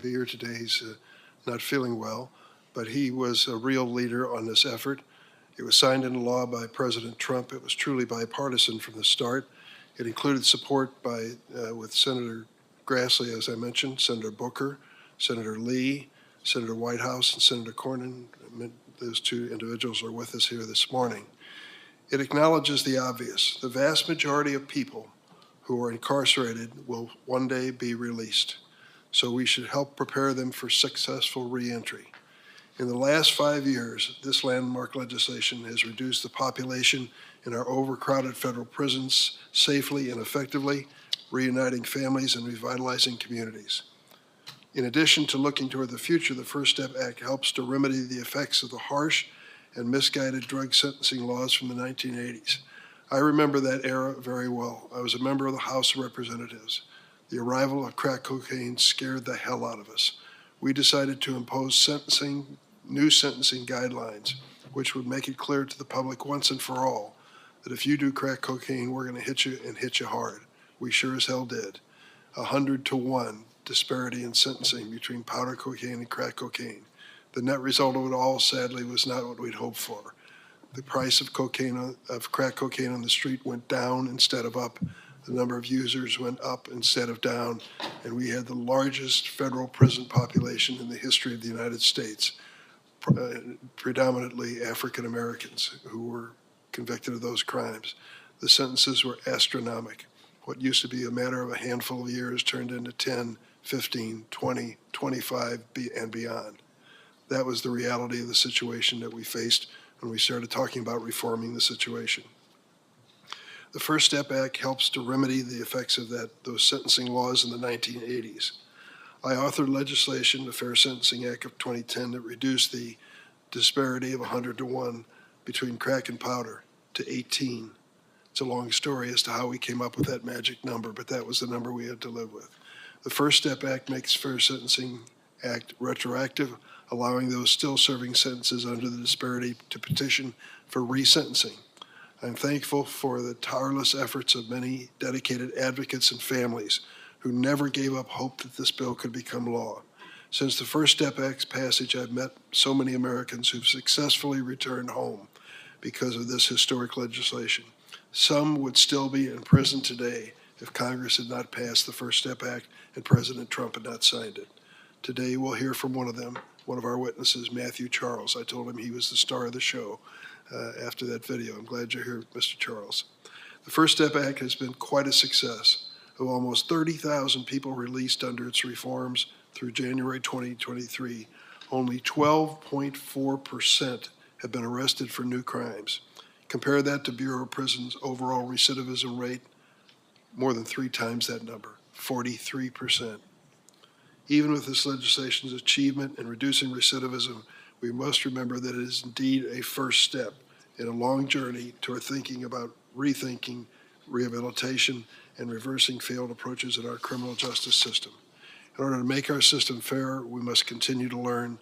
be here today. He's not feeling well, but he was a real leader on this effort. It was signed into law by President Trump. It was truly bipartisan from the start. It included support with Senator Grassley, as I mentioned, Senator Booker, Senator Lee, Senator Whitehouse, and Senator Cornyn. Those two individuals are with us here this morning. It acknowledges the obvious. The vast majority of people who are incarcerated will one day be released. So we should help prepare them for successful reentry. In the last 5 years, this landmark legislation has reduced the population in our overcrowded federal prisons safely and effectively, reuniting families and revitalizing communities. In addition to looking toward the future, the First Step Act helps to remedy the effects of the harsh and misguided drug sentencing laws from the 1980s. I remember that era very well. I was a member of the House of Representatives. The arrival of crack cocaine scared the hell out of us. We decided to impose new sentencing guidelines, which would make it clear to the public once and for all that if you do crack cocaine, we're going to hit you and hit you hard. We sure as hell did. 100-to-1 disparity in sentencing between powder cocaine and crack cocaine. The net result of it all, sadly, was not what we'd hoped for. The price of crack cocaine on the street went down instead of up. The number of users went up instead of down, and we had the largest federal prison population in the history of the United States, predominantly African Americans who were convicted of those crimes. The sentences were astronomical. What used to be a matter of a handful of years turned into 10, 15, 20, 25, and beyond. That was the reality of the situation that we faced when we started talking about reforming the situation. The First Step Act helps to remedy the effects of those sentencing laws in the 1980s. I authored legislation, the Fair Sentencing Act of 2010, that reduced the disparity of 100-to-1 between crack and powder to 18. It's a long story as to how we came up with that magic number, but that was the number we had to live with. The First Step Act makes Fair Sentencing Act retroactive, allowing those still serving sentences under the disparity to petition for resentencing. I'm thankful for the tireless efforts of many dedicated advocates and families who never gave up hope that this bill could become law. Since the First Step Act's passage, I've met so many Americans who've successfully returned home because of this historic legislation. Some would still be in prison today if Congress had not passed the First Step Act and President Trump had not signed it. Today, we'll hear from one of them, one of our witnesses, Matthew Charles. I told him he was the star of the show after that video. I'm glad you're here, Mr. Charles. The First Step Act has been quite a success. Of almost 30,000 people released under its reforms through January 2023, only 12.4% have been arrested for new crimes. Compare that to Bureau of Prisons' overall recidivism rate, more than 3 times that number, 43%. Even with this legislation's achievement in reducing recidivism, we must remember that it is indeed a first step in a long journey toward thinking about rethinking rehabilitation and reversing failed approaches in our criminal justice system. In order to make our system fair, we must continue to learn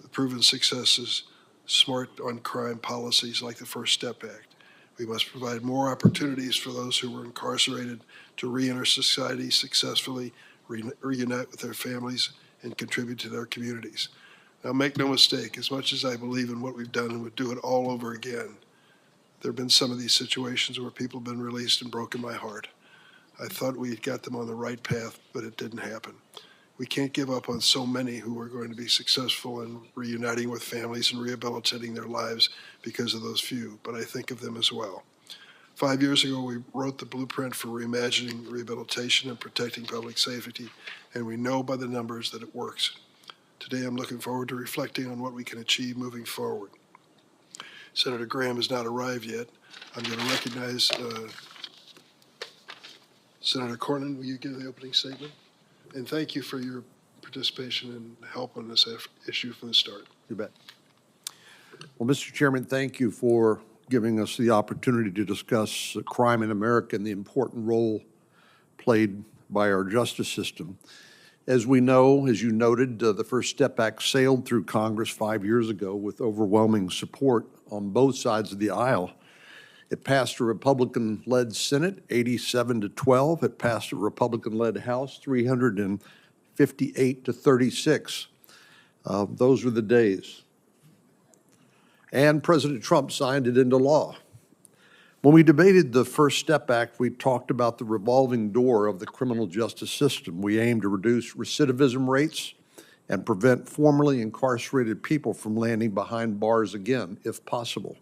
the proven successes, smart on crime policies like the First Step Act. We must provide more opportunities for those who were incarcerated to re-enter society successfully, reunite with their families, and contribute to their communities. Now, make no mistake, as much as I believe in what we've done and would do it all over again, there have been some of these situations where people have been released and broken my heart. I thought we had got them on the right path, but it didn't happen. We can't give up on so many who are going to be successful in reuniting with families and rehabilitating their lives because of those few, but I think of them as well. 5 years ago, we wrote the blueprint for reimagining rehabilitation and protecting public safety, and we know by the numbers that it works. Today, I'm looking forward to reflecting on what we can achieve moving forward. Senator Graham has not arrived yet. I'm going to recognize Senator Cornyn. Will you give the opening statement? And thank you for your participation and help on this issue from the start. You bet. Well, Mr. Chairman, thank you for giving us the opportunity to discuss crime in America and the important role played by our justice system. As we know, as you noted, the First Step Act sailed through Congress 5 years ago with overwhelming support on both sides of the aisle. It passed a Republican-led Senate, 87-12. It passed a Republican-led House, 350 58 to 36. Those were the days. And President Trump signed it into law. When we debated the First Step Act, we talked about the revolving door of the criminal justice system. We aimed to reduce recidivism rates and prevent formerly incarcerated people from landing behind bars again, if possible.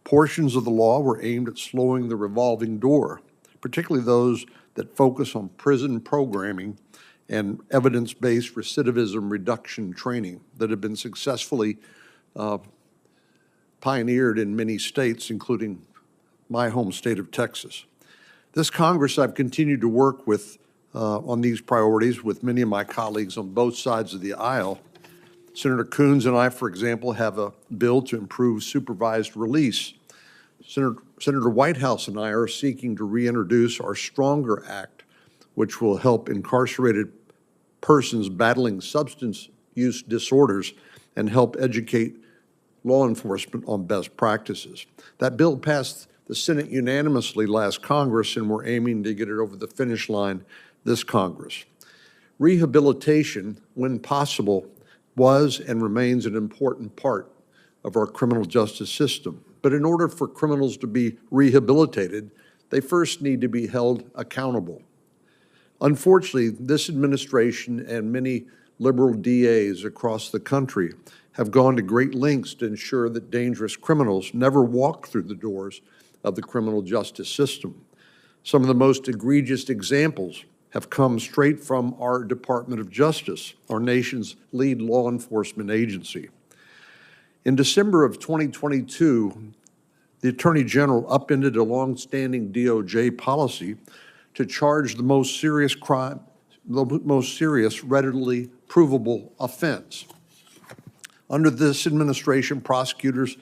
Portions of the law were aimed at slowing the revolving door, particularly those that focus on prison programming and evidence-based recidivism reduction training that have been successfully pioneered in many states, including my home state of Texas. This Congress, I've continued to work with on these priorities with many of my colleagues on both sides of the aisle. Senator Coons and I, for example, have a bill to improve supervised release. Senator Whitehouse and I are seeking to reintroduce our Stronger Act, which will help incarcerated persons battling substance use disorders and help educate law enforcement on best practices. That bill passed the Senate unanimously last Congress, and we're aiming to get it over the finish line this Congress. Rehabilitation, when possible, was and remains an important part of our criminal justice system. But in order for criminals to be rehabilitated, they first need to be held accountable. Unfortunately, this administration and many liberal DAs across the country have gone to great lengths to ensure that dangerous criminals never walk through the doors of the criminal justice system. Some of the most egregious examples have come straight from our Department of Justice, our nation's lead law enforcement agency. In December of 2022, the Attorney General upended a longstanding DOJ policy to charge the most serious crime, the most serious readily provable offense. Under this administration, prosecutors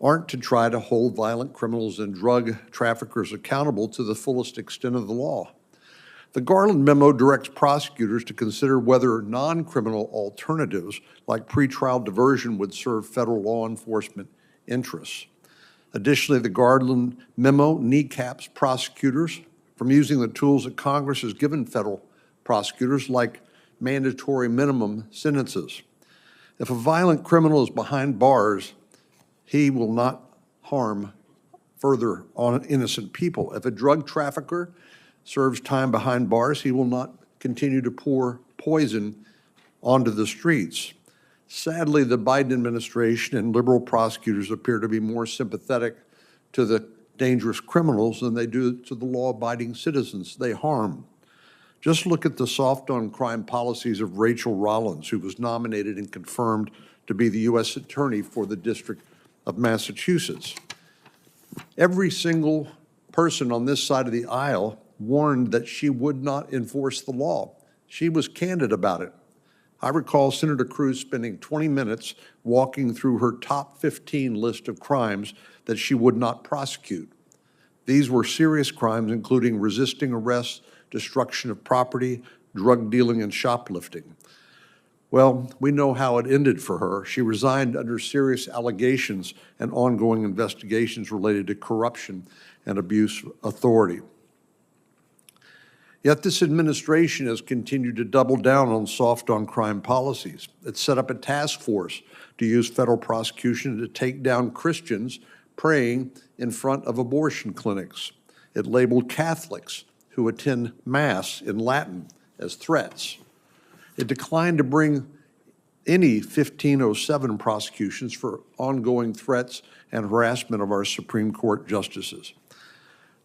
aren't to try to hold violent criminals and drug traffickers accountable to the fullest extent of the law. The Garland memo directs prosecutors to consider whether non-criminal alternatives like pretrial diversion would serve federal law enforcement interests. Additionally, the Garland memo kneecaps prosecutors from using the tools that Congress has given federal prosecutors, like mandatory minimum sentences. If a violent criminal is behind bars, he will not harm further on innocent people. If a drug trafficker serves time behind bars, he will not continue to pour poison onto the streets. Sadly, the Biden administration and liberal prosecutors appear to be more sympathetic to the dangerous criminals than they do to the law-abiding citizens they harm. Just look at the soft-on-crime policies of Rachel Rollins, who was nominated and confirmed to be the U.S. Attorney for the District of Massachusetts. Every single person on this side of the aisle warned that she would not enforce the law. She was candid about it. I recall Senator Cruz spending 20 minutes walking through her top 15 list of crimes that she would not prosecute. These were serious crimes, including resisting arrest, destruction of property, drug dealing, and shoplifting. Well, we know how it ended for her. She resigned under serious allegations and ongoing investigations related to corruption and abuse of authority. Yet this administration has continued to double down on soft-on-crime policies. It set up a task force to use federal prosecution to take down Christians praying in front of abortion clinics. It labeled Catholics who attend Mass in Latin as threats. It declined to bring any 1507 prosecutions for ongoing threats and harassment of our Supreme Court justices.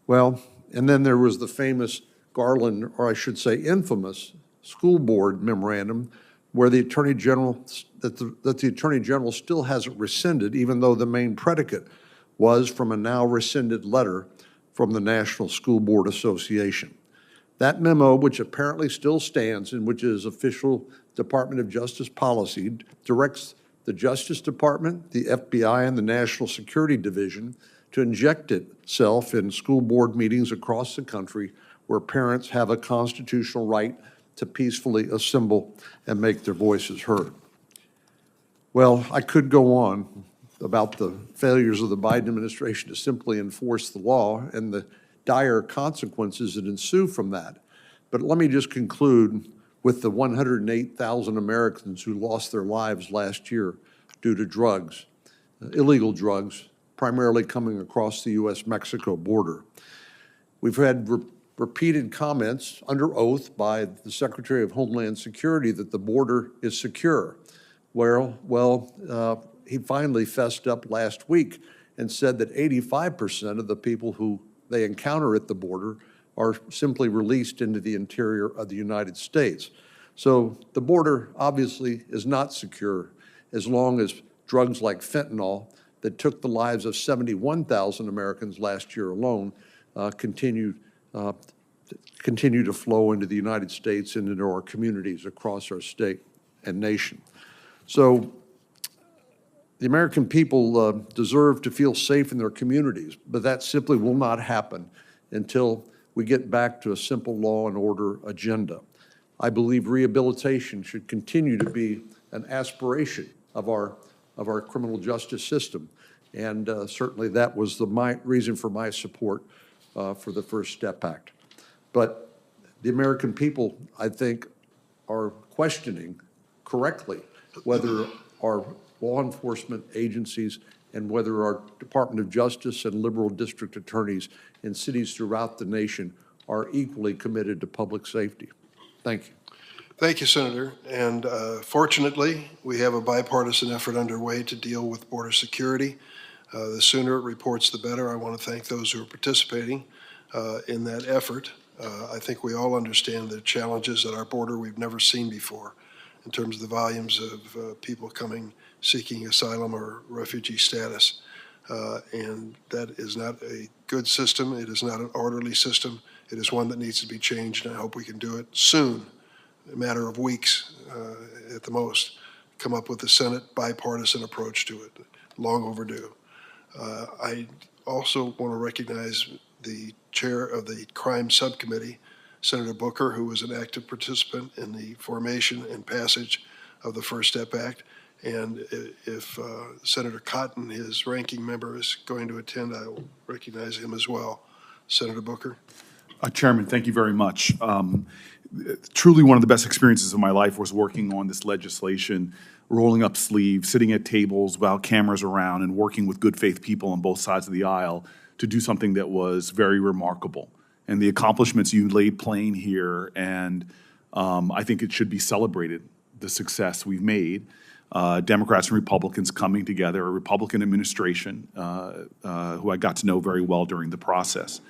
Well, and then there was the famous Garland, or I should say infamous, school board memorandum where the Attorney General, that the Attorney General still hasn't rescinded, even though the main predicate was from a now rescinded letter from the National School Board Association. That memo, which apparently still stands and which is official Department of Justice policy, directs the Justice Department, the FBI, and the National Security Division to inject itself in school board meetings across the country where parents have a constitutional right to peacefully assemble and make their voices heard. Well, I could go on about the failures of the Biden administration to simply enforce the law and the dire consequences that ensue from that. But let me just conclude with the 108,000 Americans who lost their lives last year due to drugs, illegal drugs, primarily coming across the U.S.-Mexico border. We've had repeated comments under oath by the Secretary of Homeland Security that the border is secure. He finally fessed up last week and said that 85% of the people who they encounter at the border are simply released into the interior of the United States. So the border obviously is not secure as long as drugs like fentanyl that took the lives of 71,000 Americans last year alone continue to flow into the United States and into our communities across our state and nation. So the American people deserve to feel safe in their communities, but that simply will not happen until we get back to a simple law and order agenda. I believe rehabilitation should continue to be an aspiration of our criminal justice system, and certainly that was the reason for my support for the First Step Act. But the American people, I think, are questioning correctly whether our law enforcement agencies and whether our Department of Justice and liberal district attorneys in cities throughout the nation are equally committed to public safety. Thank you. Thank you, Senator. And fortunately, we have a bipartisan effort underway to deal with border security. The sooner it reports, the better. I want to thank those who are participating in that effort. I think we all understand the challenges at our border we've never seen before in terms of the volumes of people coming seeking asylum or refugee status. And that is not a good system. It is not an orderly system. It is one that needs to be changed, and I hope we can do it soon, a matter of weeks at the most, come up with a Senate bipartisan approach to it, long overdue. I also want to recognize the chair of the crime subcommittee, Senator Booker, who was an active participant in the formation and passage of the First Step Act. And if Senator Cotton, his ranking member, is going to attend, I will recognize him as well. Senator Booker. Chairman, thank you very much. Truly one of the best experiences of my life was working on this legislation, rolling up sleeves, sitting at tables without cameras around, and working with good faith people on both sides of the aisle to do something that was very remarkable. And the accomplishments you laid plain here, and I think it should be celebrated, the success we've made. Democrats and Republicans coming together, a Republican administration who I got to know very well during the process.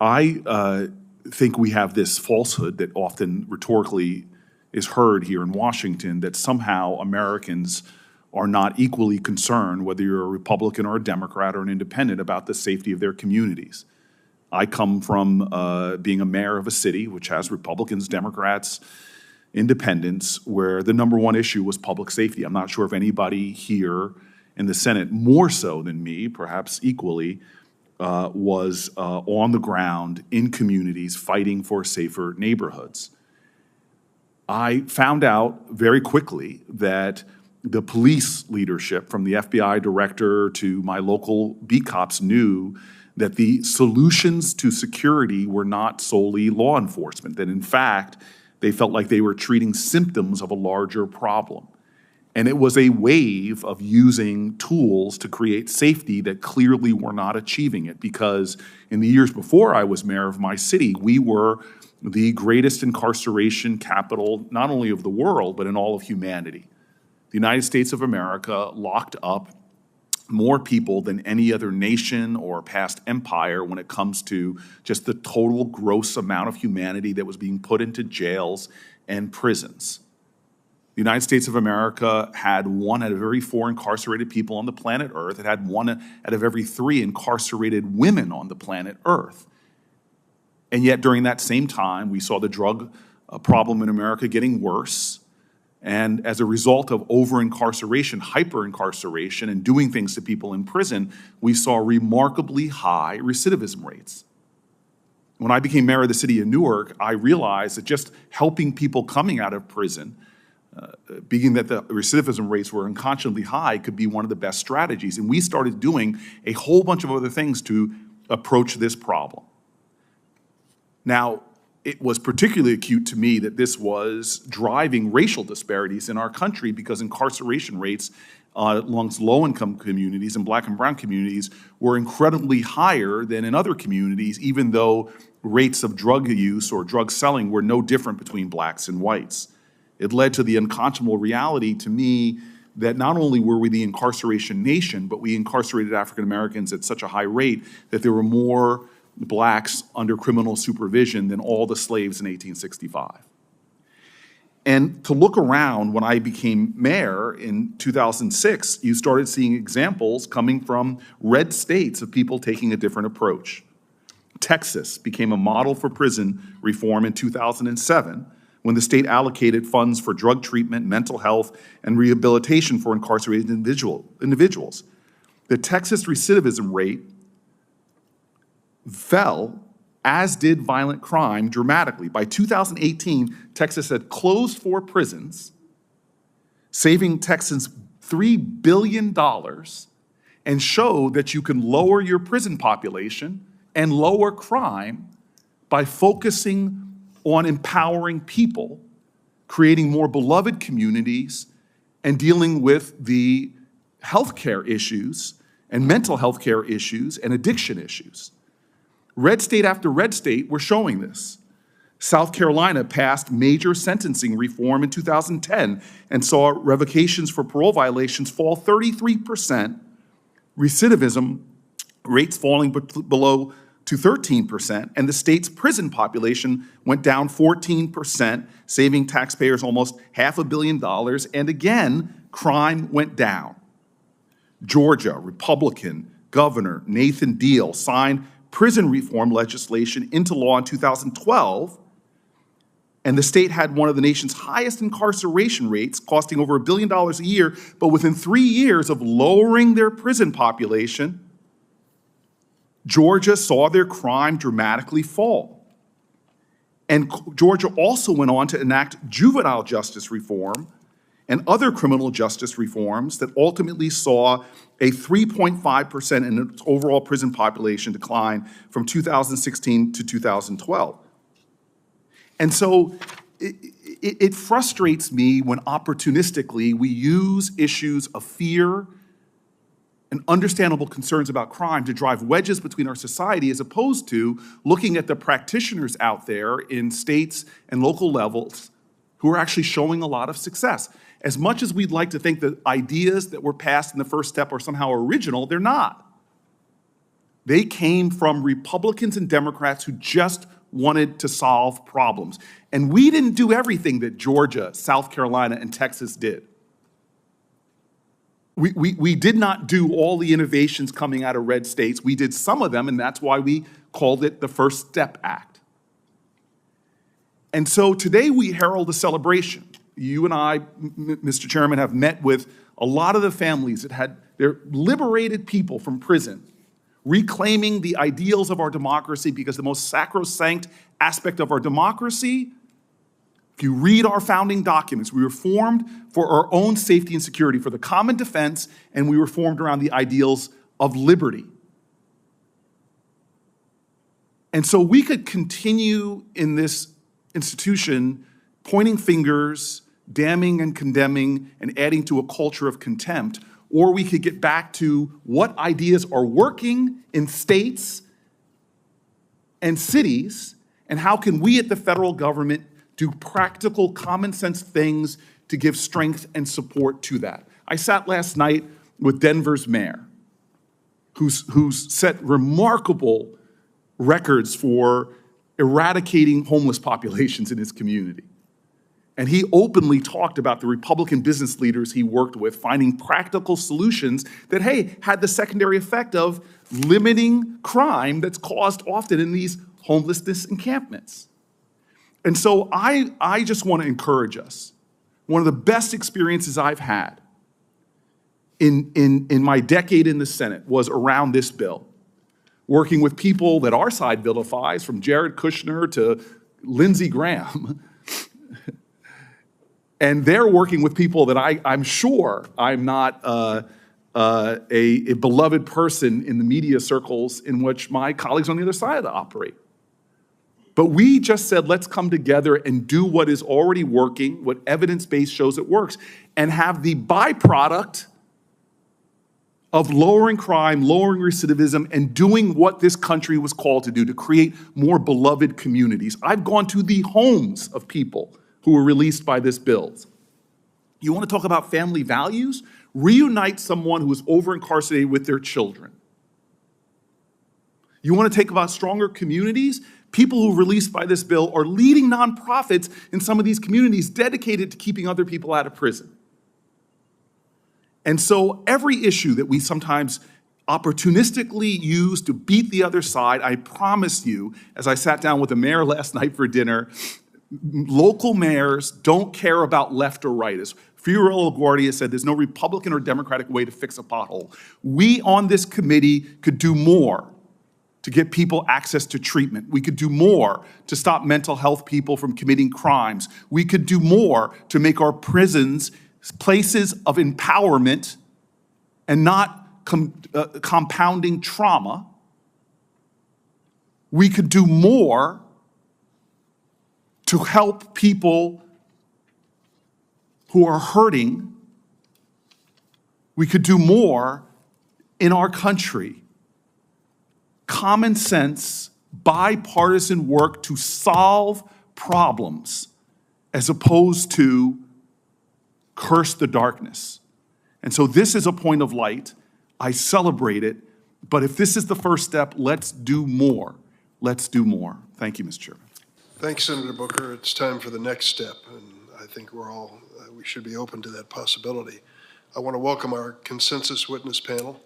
I think we have this falsehood that often rhetorically is heard here in Washington that somehow Americans are not equally concerned, whether you're a Republican or a Democrat or an independent, about the safety of their communities. I come from being a mayor of a city which has Republicans, Democrats, independents, where the number one issue was public safety. I'm not sure if anybody here in the Senate, more so than me, perhaps equally, was on the ground in communities fighting for safer neighborhoods. I found out very quickly that the police leadership, from the FBI director to my local beat cops, knew that the solutions to security were not solely law enforcement, that in fact, they felt like they were treating symptoms of a larger problem. And it was a wave of using tools to create safety that clearly were not achieving it, because in the years before I was mayor of my city, we were the greatest incarceration capital, not only of the world, but in all of humanity. The United States of America locked up more people than any other nation or past empire when it comes to just the total gross amount of humanity that was being put into jails and prisons. The United States of America had 1 out of every 4 incarcerated people on the planet Earth. It had 1 out of every 3 incarcerated women on the planet Earth. And yet during that same time, we saw the drug problem in America getting worse. And as a result of over-incarceration, hyper-incarceration, and doing things to people in prison, we saw remarkably high recidivism rates. When I became mayor of the city of Newark, I realized that just helping people coming out of prison, being that the recidivism rates were unconscionably high, could be one of the best strategies. And we started doing a whole bunch of other things to approach this problem. Now, it was particularly acute to me that this was driving racial disparities in our country because incarceration rates amongst low-income communities and black and brown communities were incredibly higher than in other communities, even though rates of drug use or drug selling were no different between blacks and whites. It led to the unconscionable reality to me that not only were we the incarceration nation, but we incarcerated African Americans at such a high rate that there were more blacks under criminal supervision than all the slaves in 1865. And to look around, when I became mayor in 2006, you started seeing examples coming from red states of people taking a different approach. Texas became a model for prison reform in 2007 when the state allocated funds for drug treatment, mental health, and rehabilitation for incarcerated individuals. The Texas recidivism rate fell, as did violent crime, dramatically. By 2018, Texas had closed 4 prisons, saving Texans $3 billion, and showed that you can lower your prison population and lower crime by focusing on empowering people, creating more beloved communities, and dealing with the healthcare issues and mental health care issues and addiction issues. Red state after red state were showing this. South Carolina passed major sentencing reform in 2010 and saw revocations for parole violations fall 33%, recidivism rates falling below to 13%, and the state's prison population went down 14%, saving taxpayers almost $500 million, and again, crime went down. Georgia, Republican Governor Nathan Deal signed prison reform legislation into law in 2012, and the state had one of the nation's highest incarceration rates, costing over $1 billion a year, but within 3 years of lowering their prison population, Georgia saw their crime dramatically fall. And Georgia also went on to enact juvenile justice reform and other criminal justice reforms that ultimately saw a 3.5% in its overall prison population decline from 2016 to 2012. And so it frustrates me when opportunistically we use issues of fear and understandable concerns about crime to drive wedges between our society, as opposed to looking at the practitioners out there in states and local levels who are actually showing a lot of success. As much as we'd like to think that ideas that were passed in the first step are somehow original, they're not. They came from Republicans and Democrats who just wanted to solve problems. And we didn't do everything that Georgia, South Carolina, and Texas did. We did not do all the innovations coming out of red states. We did some of them, and that's why we called it the First Step Act. And so today we herald a celebration. You and I, Mr. Chairman, have met with a lot of the families that had their liberated people from prison, reclaiming the ideals of our democracy, because the most sacrosanct aspect of our democracy, if you read our founding documents, we were formed for our own safety and security, for the common defense, and we were formed around the ideals of liberty. And so we could continue in this institution pointing fingers, damning and condemning, and adding to a culture of contempt, or we could get back to what ideas are working in states and cities, and how can we at the federal government do practical, common sense things to give strength and support to that. I sat last night with Denver's mayor, who's set remarkable records for eradicating homeless populations in his community. And he openly talked about the Republican business leaders he worked with, finding practical solutions that, hey, had the secondary effect of limiting crime that's caused often in these homelessness encampments. And so I just want to encourage us. One of the best experiences I've had in my decade in the Senate was around this bill, working with people that our side vilifies, from Jared Kushner to Lindsey Graham. And they're working with people that I'm sure I'm not a beloved person in the media circles in which my colleagues on the other side operate. But we just said, let's come together and do what is already working, what evidence-based shows it works, and have the byproduct of lowering crime, lowering recidivism, and doing what this country was called to do, to create more beloved communities. I've gone to the homes of people who were released by this bill. You want to talk about family values? Reunite someone who is over-incarcerated with their children. You want to take about stronger communities? People who are released by this bill are leading nonprofits in some of these communities dedicated to keeping other people out of prison. And so every issue that we sometimes opportunistically use to beat the other side, I promise you, as I sat down with the mayor last night for dinner, local mayors don't care about left or right. As Fiorello LaGuardia said, there's no Republican or Democratic way to fix a pothole. We on this committee could do more to get people access to treatment. We could do more to stop mental health people from committing crimes. We could do more to make our prisons places of empowerment and not compounding trauma. We could do more to help people who are hurting. We could do more in our country. Common sense, bipartisan work to solve problems as opposed to curse the darkness. And so this is a point of light. I celebrate it. But if this is the first step, let's do more. Let's do more. Thank you, Mr. Chairman. Thanks, Senator Booker. It's time for the next step, and I think we should be open to that possibility. I want to welcome our consensus witness panel.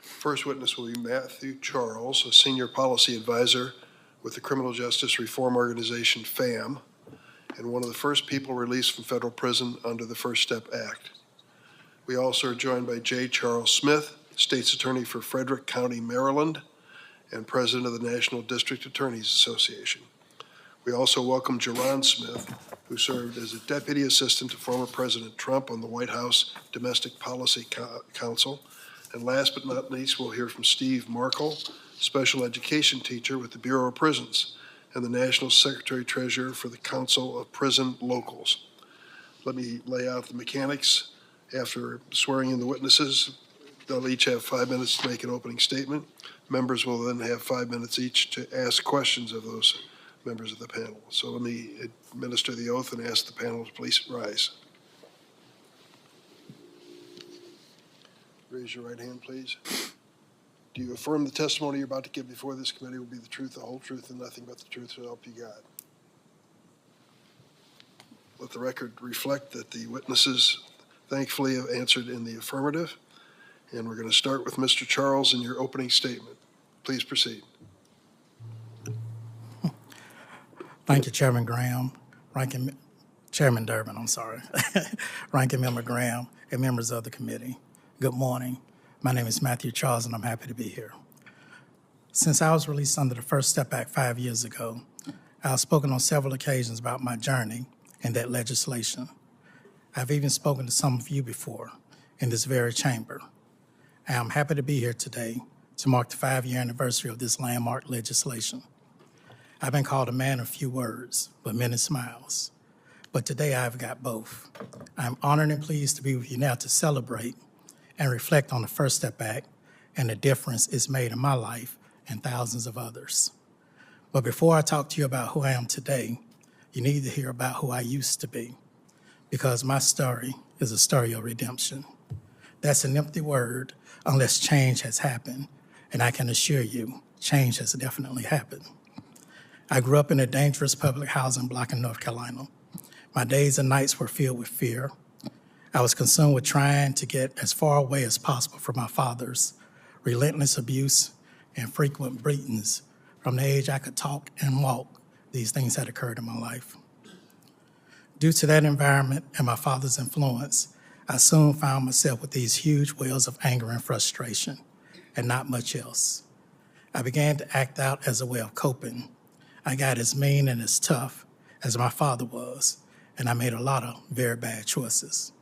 First witness will be Matthew Charles, a senior policy advisor with the criminal justice reform organization FAM, and one of the first people released from federal prison under the First Step Act. We also are joined by J. Charles Smith, State's Attorney for Frederick County, Maryland, and President of the National District Attorneys Association. We also welcome Jerron Smith, who served as a Deputy Assistant to former President Trump on the White House Domestic Policy Council. And last but not least, we'll hear from Steve Markle, Special Education Teacher with the Bureau of Prisons and the National Secretary-Treasurer for the Council of Prison Locals. Let me lay out the mechanics. After swearing in the witnesses, they'll each have 5 minutes to make an opening statement. Members will then have 5 minutes each to ask questions of those members of the panel. So let me administer the oath and ask the panel to please rise. Raise your right hand, please. Do you affirm the testimony you're about to give before this committee will be the truth, the whole truth, and nothing but the truth, so help you God? Let the record reflect that the witnesses thankfully have answered in the affirmative. And we're going to start with Mr. Charles in your opening statement. Please proceed. Thank you, Chairman Graham, Chairman Durbin, Ranking Member Graham, and members of the committee. Good morning. My name is Matthew Charles, and I'm happy to be here. Since I was released under the First Step Act 5 years ago, I've spoken on several occasions about my journey in that legislation. I've even spoken to some of you before in this very chamber. I am happy to be here today to mark the 5-year anniversary of this landmark legislation. I've been called a man of few words, but many smiles. But today I've got both. I'm honored and pleased to be with you now to celebrate and reflect on the First Step Act and the difference it's made in my life and thousands of others. But before I talk to you about who I am today, you need to hear about who I used to be, because my story is a story of redemption. That's an empty word unless change has happened, and I can assure you, change has definitely happened. I grew up in a dangerous public housing block in North Carolina. My days and nights were filled with fear. I was consumed with trying to get as far away as possible from my father's relentless abuse and frequent beatings. From the age I could talk and walk, these things had occurred in my life. Due to that environment and my father's influence, I soon found myself with these huge wells of anger and frustration, and not much else. I began to act out as a way of coping. I got as mean and as tough as my father was, and I made a lot of very bad choices.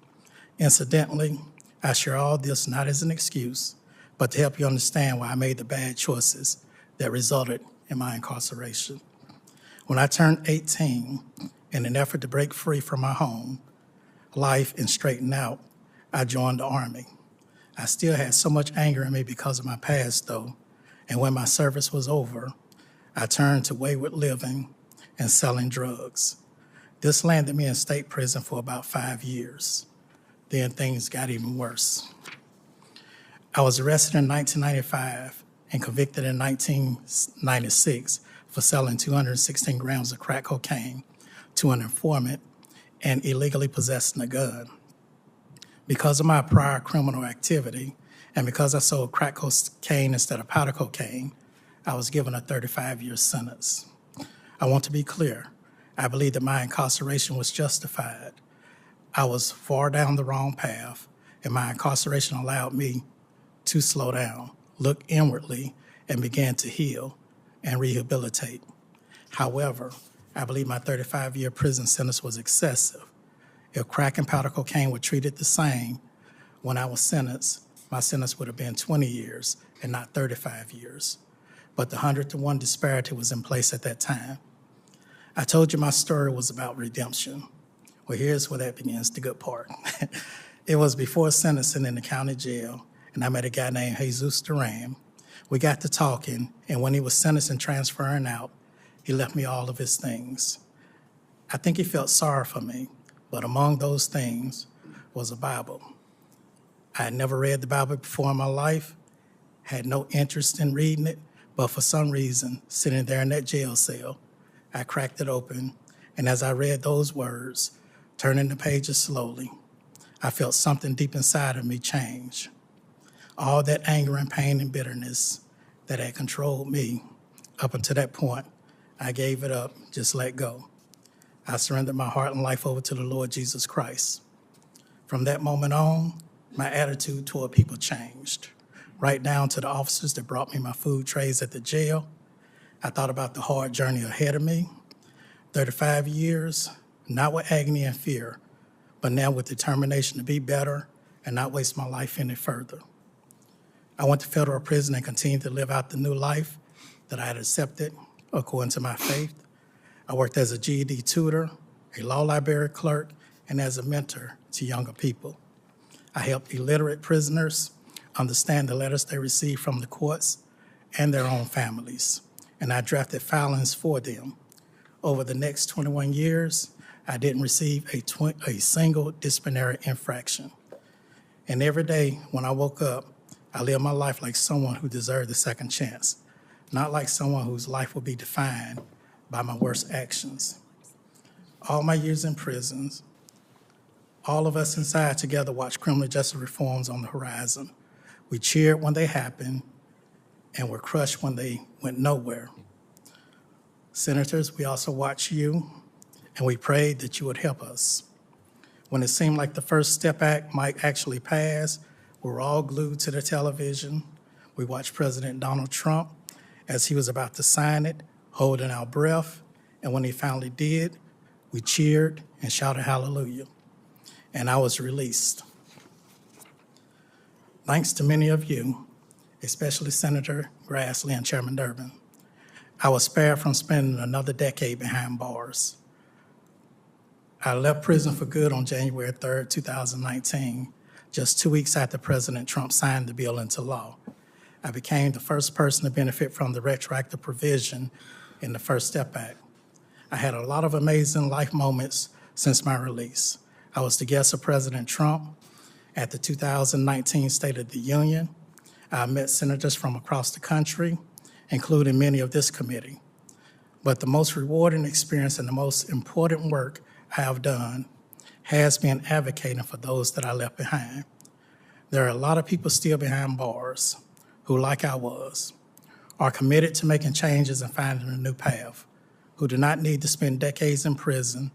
Incidentally, I share all this not as an excuse, but to help you understand why I made the bad choices that resulted in my incarceration. When I turned 18, in an effort to break free from my home life and straighten out, I joined the Army. I still had so much anger in me because of my past, though, and when my service was over, I turned to wayward living and selling drugs. This landed me in state prison for about 5 years. Then things got even worse. I was arrested in 1995 and convicted in 1996 for selling 216 grams of crack cocaine to an informant and illegally possessing a gun. Because of my prior criminal activity and because I sold crack cocaine instead of powder cocaine, I was given a 35-year sentence. I want to be clear. I believe that my incarceration was justified. I was far down the wrong path, and my incarceration allowed me to slow down, look inwardly, and begin to heal and rehabilitate. However, I believe my 35-year prison sentence was excessive. If crack and powder cocaine were treated the same when I was sentenced, my sentence would have been 20 years and not 35 years. But the 100-to-1 disparity was in place at that time. I told you my story was about redemption. Well, here's where that begins, the good part. It was before sentencing in the county jail, and I met a guy named Jesus Durbin. We got to talking, and when he was sentenced and transferring out, he left me all of his things. I think he felt sorry for me, but among those things was a Bible. I had never read the Bible before in my life, had no interest in reading it, but for some reason, sitting there in that jail cell, I cracked it open, and as I read those words, turning the pages slowly, I felt something deep inside of me change. All that anger and pain and bitterness that had controlled me up until that point, I gave it up, just let go. I surrendered my heart and life over to the Lord Jesus Christ. From that moment on, my attitude toward people changed, right down to the officers that brought me my food trays at the jail. I thought about the hard journey ahead of me, 35 years, not with agony and fear, but now with determination to be better and not waste my life any further. I went to federal prison and continued to live out the new life that I had accepted according to my faith. I worked as a GED tutor, a law library clerk, and as a mentor to younger people. I helped illiterate prisoners understand the letters they received from the courts and their own families, and I drafted filings for them. Over the next 21 years, I didn't receive a single disciplinary infraction. And every day when I woke up, I lived my life like someone who deserved a second chance, not like someone whose life would be defined by my worst actions. All my years in prisons, all of us inside together watched criminal justice reforms on the horizon. We cheered when they happened and were crushed when they went nowhere. Senators, we also watched you, and we prayed that you would help us. When it seemed like the First Step Act might actually pass, we were all glued to the television. We watched President Donald Trump as he was about to sign it, holding our breath, and when he finally did, we cheered and shouted hallelujah, and I was released. Thanks to many of you, especially Senator Grassley and Chairman Durbin, I was spared from spending another decade behind bars. I left prison for good on January 3rd, 2019, just 2 weeks after President Trump signed the bill into law. I became the first person to benefit from the retroactive provision in the First Step Act. I had a lot of amazing life moments since my release. I was the guest of President Trump at the 2019 State of the Union. I met senators from across the country, including many of this committee. But the most rewarding experience and the most important work I have done has been advocating for those that I left behind. There are a lot of people still behind bars who, like I was, are committed to making changes and finding a new path, who do not need to spend decades in prison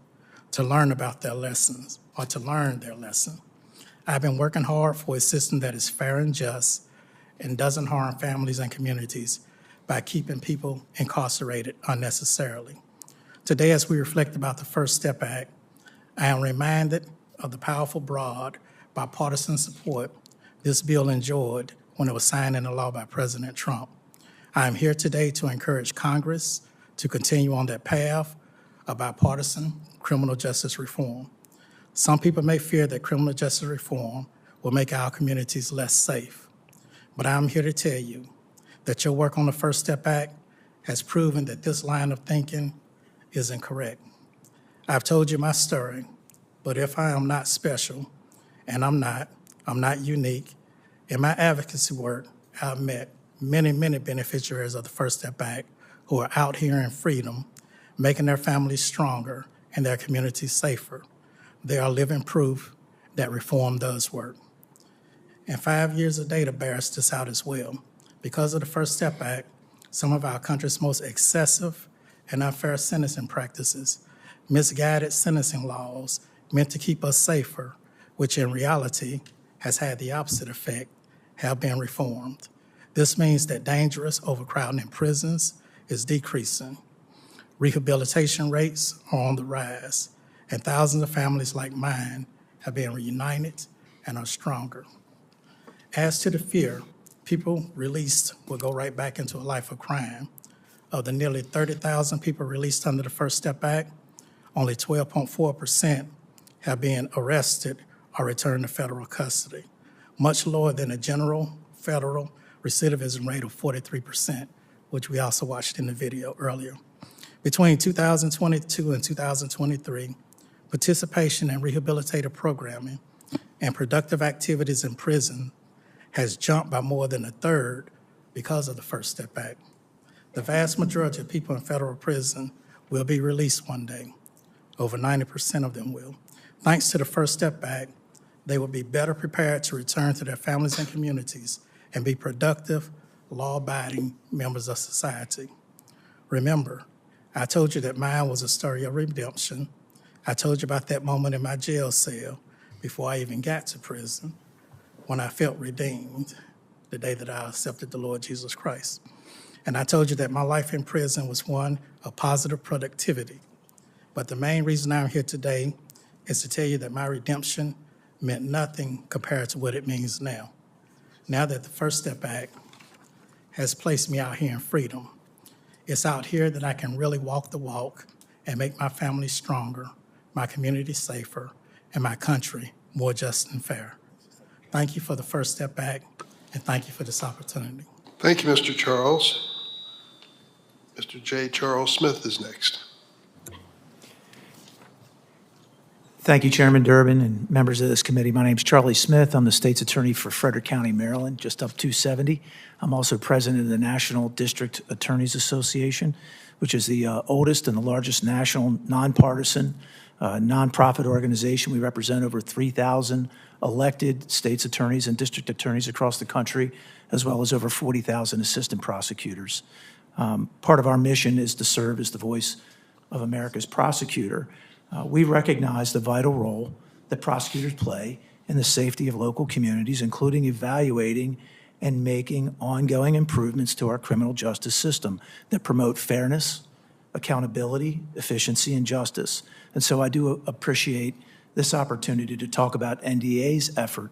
to learn about their lessons or to learn their lesson. I've been working hard for a system that is fair and just and doesn't harm families and communities by keeping people incarcerated unnecessarily. Today, as we reflect about the First Step Act, I am reminded of the powerful, broad, bipartisan support this bill enjoyed when it was signed into law by President Trump. I am here today to encourage Congress to continue on that path of bipartisan criminal justice reform. Some people may fear that criminal justice reform will make our communities less safe, but I'm here to tell you that your work on the First Step Act has proven that this line of thinking is incorrect. I've told you my story, but if I am not special, and I'm not unique, in my advocacy work, I've met many, many beneficiaries of the First Step Act who are out here in freedom, making their families stronger and their communities safer. They are living proof that reform does work. And 5 years of data bears this out as well. Because of the First Step Act, some of our country's most excessive and unfair sentencing practices, misguided sentencing laws meant to keep us safer, which in reality has had the opposite effect, have been reformed. This means that dangerous overcrowding in prisons is decreasing. Rehabilitation rates are on the rise, and thousands of families like mine have been reunited and are stronger. As to the fear, people released will go right back into a life of crime. Of the nearly 30,000 people released under the First Step Act, only 12.4% have been arrested or returned to federal custody, much lower than the general federal recidivism rate of 43%, which we also watched in the video earlier. Between 2022 and 2023, participation in rehabilitative programming and productive activities in prison has jumped by more than a third because of the First Step Act. The vast majority of people in federal prison will be released one day. Over 90% of them will. Thanks to the First Step Act, they will be better prepared to return to their families and communities and be productive, law-abiding members of society. Remember, I told you that mine was a story of redemption. I told you about that moment in my jail cell before I even got to prison, when I felt redeemed, the day that I accepted the Lord Jesus Christ. And I told you that my life in prison was one of positive productivity. But the main reason I'm here today is to tell you that my redemption meant nothing compared to what it means now. Now that the First Step Act has placed me out here in freedom, it's out here that I can really walk the walk and make my family stronger, my community safer, and my country more just and fair. Thank you for the First Step Act, and thank you for this opportunity. Thank you, Mr. Charles. Mr. J. Charles Smith is next. Thank you, Chairman Durbin and members of this committee. My name is Charlie Smith. I'm the state's attorney for Frederick County, Maryland, just up 270. I'm also president of the National District Attorneys Association, which is the oldest and the largest national nonpartisan nonprofit organization. We represent over 3,000 elected state's attorneys and district attorneys across the country, as well as over 40,000 assistant prosecutors. Part of our mission is to serve as the voice of America's prosecutor. We recognize the vital role that prosecutors play in the safety of local communities, including evaluating and making ongoing improvements to our criminal justice system that promote fairness, accountability, efficiency, and justice. And so I do appreciate this opportunity to talk about NDA's effort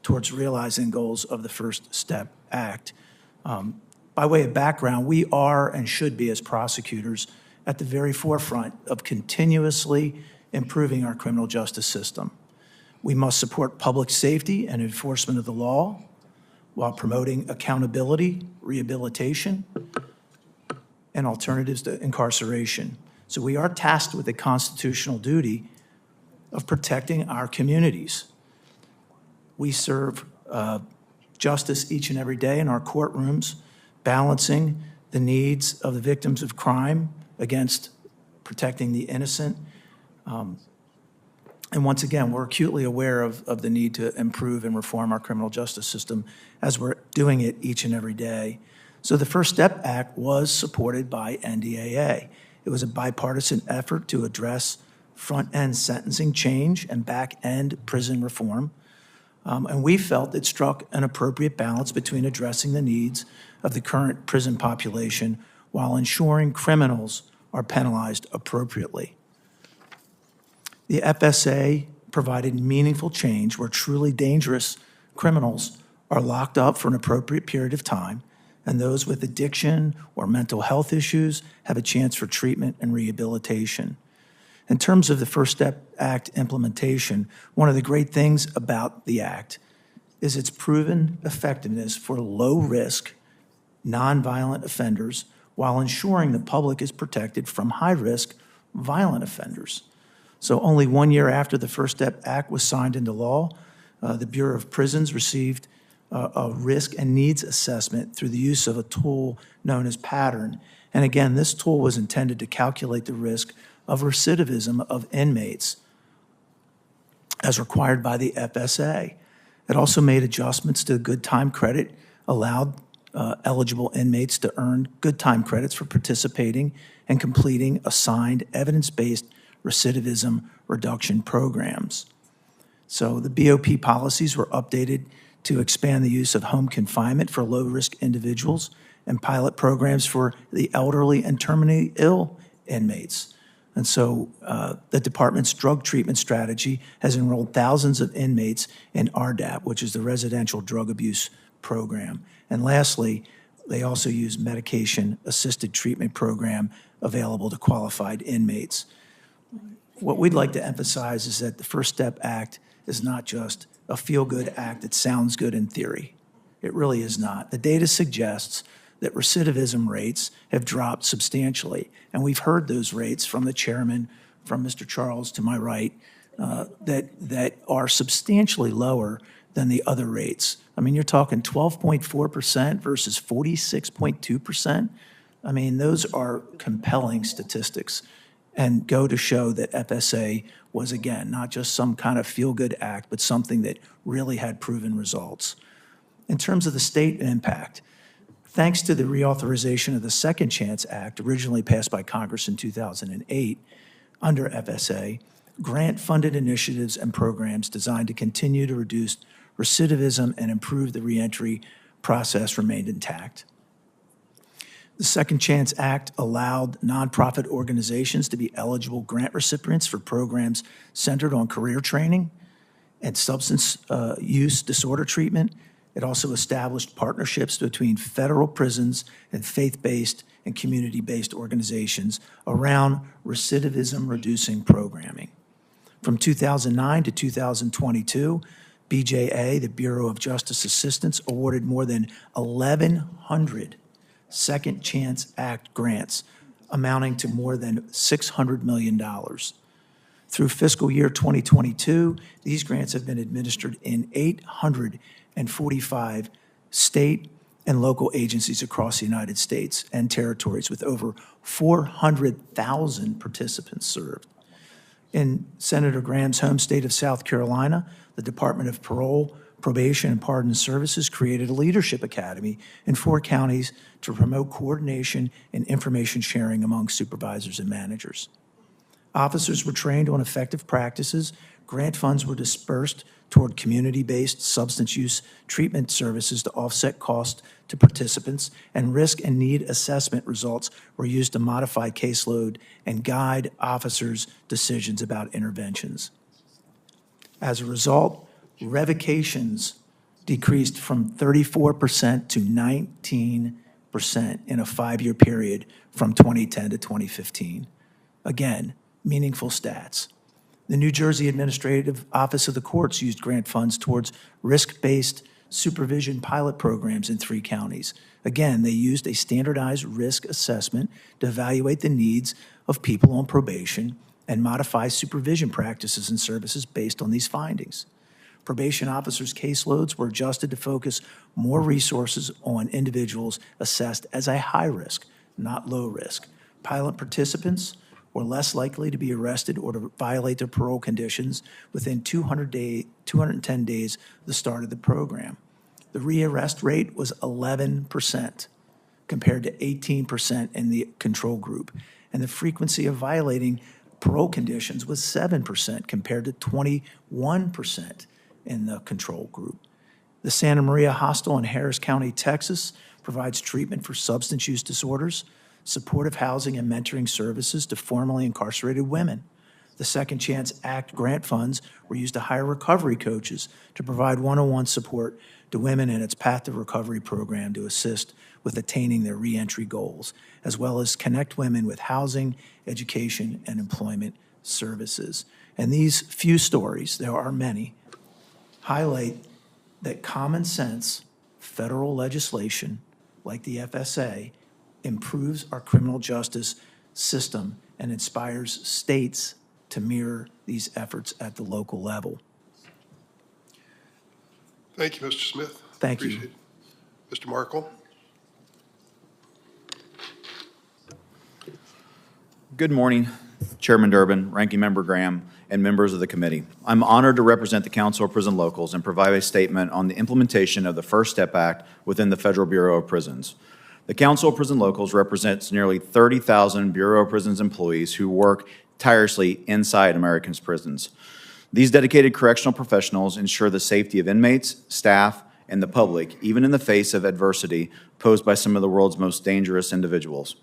towards realizing goals of the First Step Act. By way of background, we are and should be, as prosecutors, at the very forefront of continuously improving our criminal justice system. We must support public safety and enforcement of the law while promoting accountability, rehabilitation, and alternatives to incarceration. So we are tasked with the constitutional duty of protecting our communities. We serve justice each and every day in our courtrooms, balancing the needs of the victims of crime against protecting the innocent. And once again, we're acutely aware of the need to improve and reform our criminal justice system as we're doing it each and every day. So the First Step Act was supported by NDAA. It was a bipartisan effort to address front-end sentencing change and back-end prison reform. And we felt it struck an appropriate balance between addressing the needs of the current prison population while ensuring criminals are penalized appropriately. The FSA provided meaningful change where truly dangerous criminals are locked up for an appropriate period of time and those with addiction or mental health issues have a chance for treatment and rehabilitation. In terms of the First Step Act implementation, one of the great things about the Act is its proven effectiveness for low-risk, nonviolent offenders while ensuring the public is protected from high-risk, violent offenders. So only 1 year after the First Step Act was signed into law, the Bureau of Prisons received a risk and needs assessment through the use of a tool known as Pattern. And again, this tool was intended to calculate the risk of recidivism of inmates as required by the FSA. It also made adjustments to good time credit, allowed eligible inmates to earn good time credits for participating and completing assigned evidence-based recidivism reduction programs. So the BOP policies were updated to expand the use of home confinement for low-risk individuals and pilot programs for the elderly and terminally ill inmates. And so the department's drug treatment strategy has enrolled thousands of inmates in RDAP, which is the Residential Drug Abuse Program. And lastly, they also use medication-assisted treatment program available to qualified inmates. What we'd like to emphasize is that the First Step Act is not just a feel-good act that sounds good in theory. It really is not. The data suggests that recidivism rates have dropped substantially, and we've heard those rates from the chairman, from Mr. Charles to my right, that are substantially lower than the other rates. I mean, you're talking 12.4% versus 46.2%. I mean, those are compelling statistics and go to show that FSA was, again, not just some kind of feel-good act, but something that really had proven results. In terms of the state impact, thanks to the reauthorization of the Second Chance Act, originally passed by Congress in 2008, under FSA, grant-funded initiatives and programs designed to continue to reduce recidivism and improve the reentry process remained intact. The Second Chance Act allowed nonprofit organizations to be eligible grant recipients for programs centered on career training and substance use disorder treatment. It also established partnerships between federal prisons and faith-based and community-based organizations around recidivism-reducing programming. From 2009 to 2022, BJA, the Bureau of Justice Assistance, awarded more than 1,100 Second Chance Act grants, amounting to more than $600 million. Through fiscal year 2022, these grants have been administered in 845 state and local agencies across the United States and territories, with over 400,000 participants served. In Senator Graham's home state of South Carolina, the Department of Parole, Probation, and Pardon Services created a leadership academy in 4 counties to promote coordination and information sharing among supervisors and managers. Officers were trained on effective practices. Grant funds were dispersed toward community-based substance use treatment services to offset costs to participants, and risk and need assessment results were used to modify caseload and guide officers' decisions about interventions. As a result, revocations decreased from 34% to 19% in a 5-year period from 2010 to 2015. Again, meaningful stats. The New Jersey Administrative Office of the Courts used grant funds towards risk-based supervision pilot programs in 3 counties. Again, they used a standardized risk assessment to evaluate the needs of people on probation and modify supervision practices and services based on these findings. Probation officers' caseloads were adjusted to focus more resources on individuals assessed as a high risk, not low risk. Pilot participants were less likely to be arrested or to violate their parole conditions within 210 days of the start of the program. The rearrest rate was 11% compared to 18% in the control group, and the frequency of violating parole conditions was 7% compared to 21% in the control group. The Santa Maria Hospital in Harris County, Texas, provides treatment for substance use disorders, supportive housing and mentoring services to formerly incarcerated women. The Second Chance Act grant funds were used to hire recovery coaches to provide one-on-one support to women in its Path to Recovery program to assist with attaining their reentry goals, as well as connect women with housing, education, and employment services. And these few stories, there are many, highlight that common sense federal legislation, like the FSA, improves our criminal justice system and inspires states to mirror these efforts at the local level. Thank you, Mr. Smith. Thank you. Appreciate it. Mr. Markle? Good morning, Chairman Durbin, Ranking Member Graham, and members of the committee. I'm honored to represent the Council of Prison Locals and provide a statement on the implementation of the First Step Act within the Federal Bureau of Prisons. The Council of Prison Locals represents nearly 30,000 Bureau of Prisons employees who work tirelessly inside Americans' prisons. These dedicated correctional professionals ensure the safety of inmates, staff, and the public, even in the face of adversity posed by some of the world's most dangerous individuals.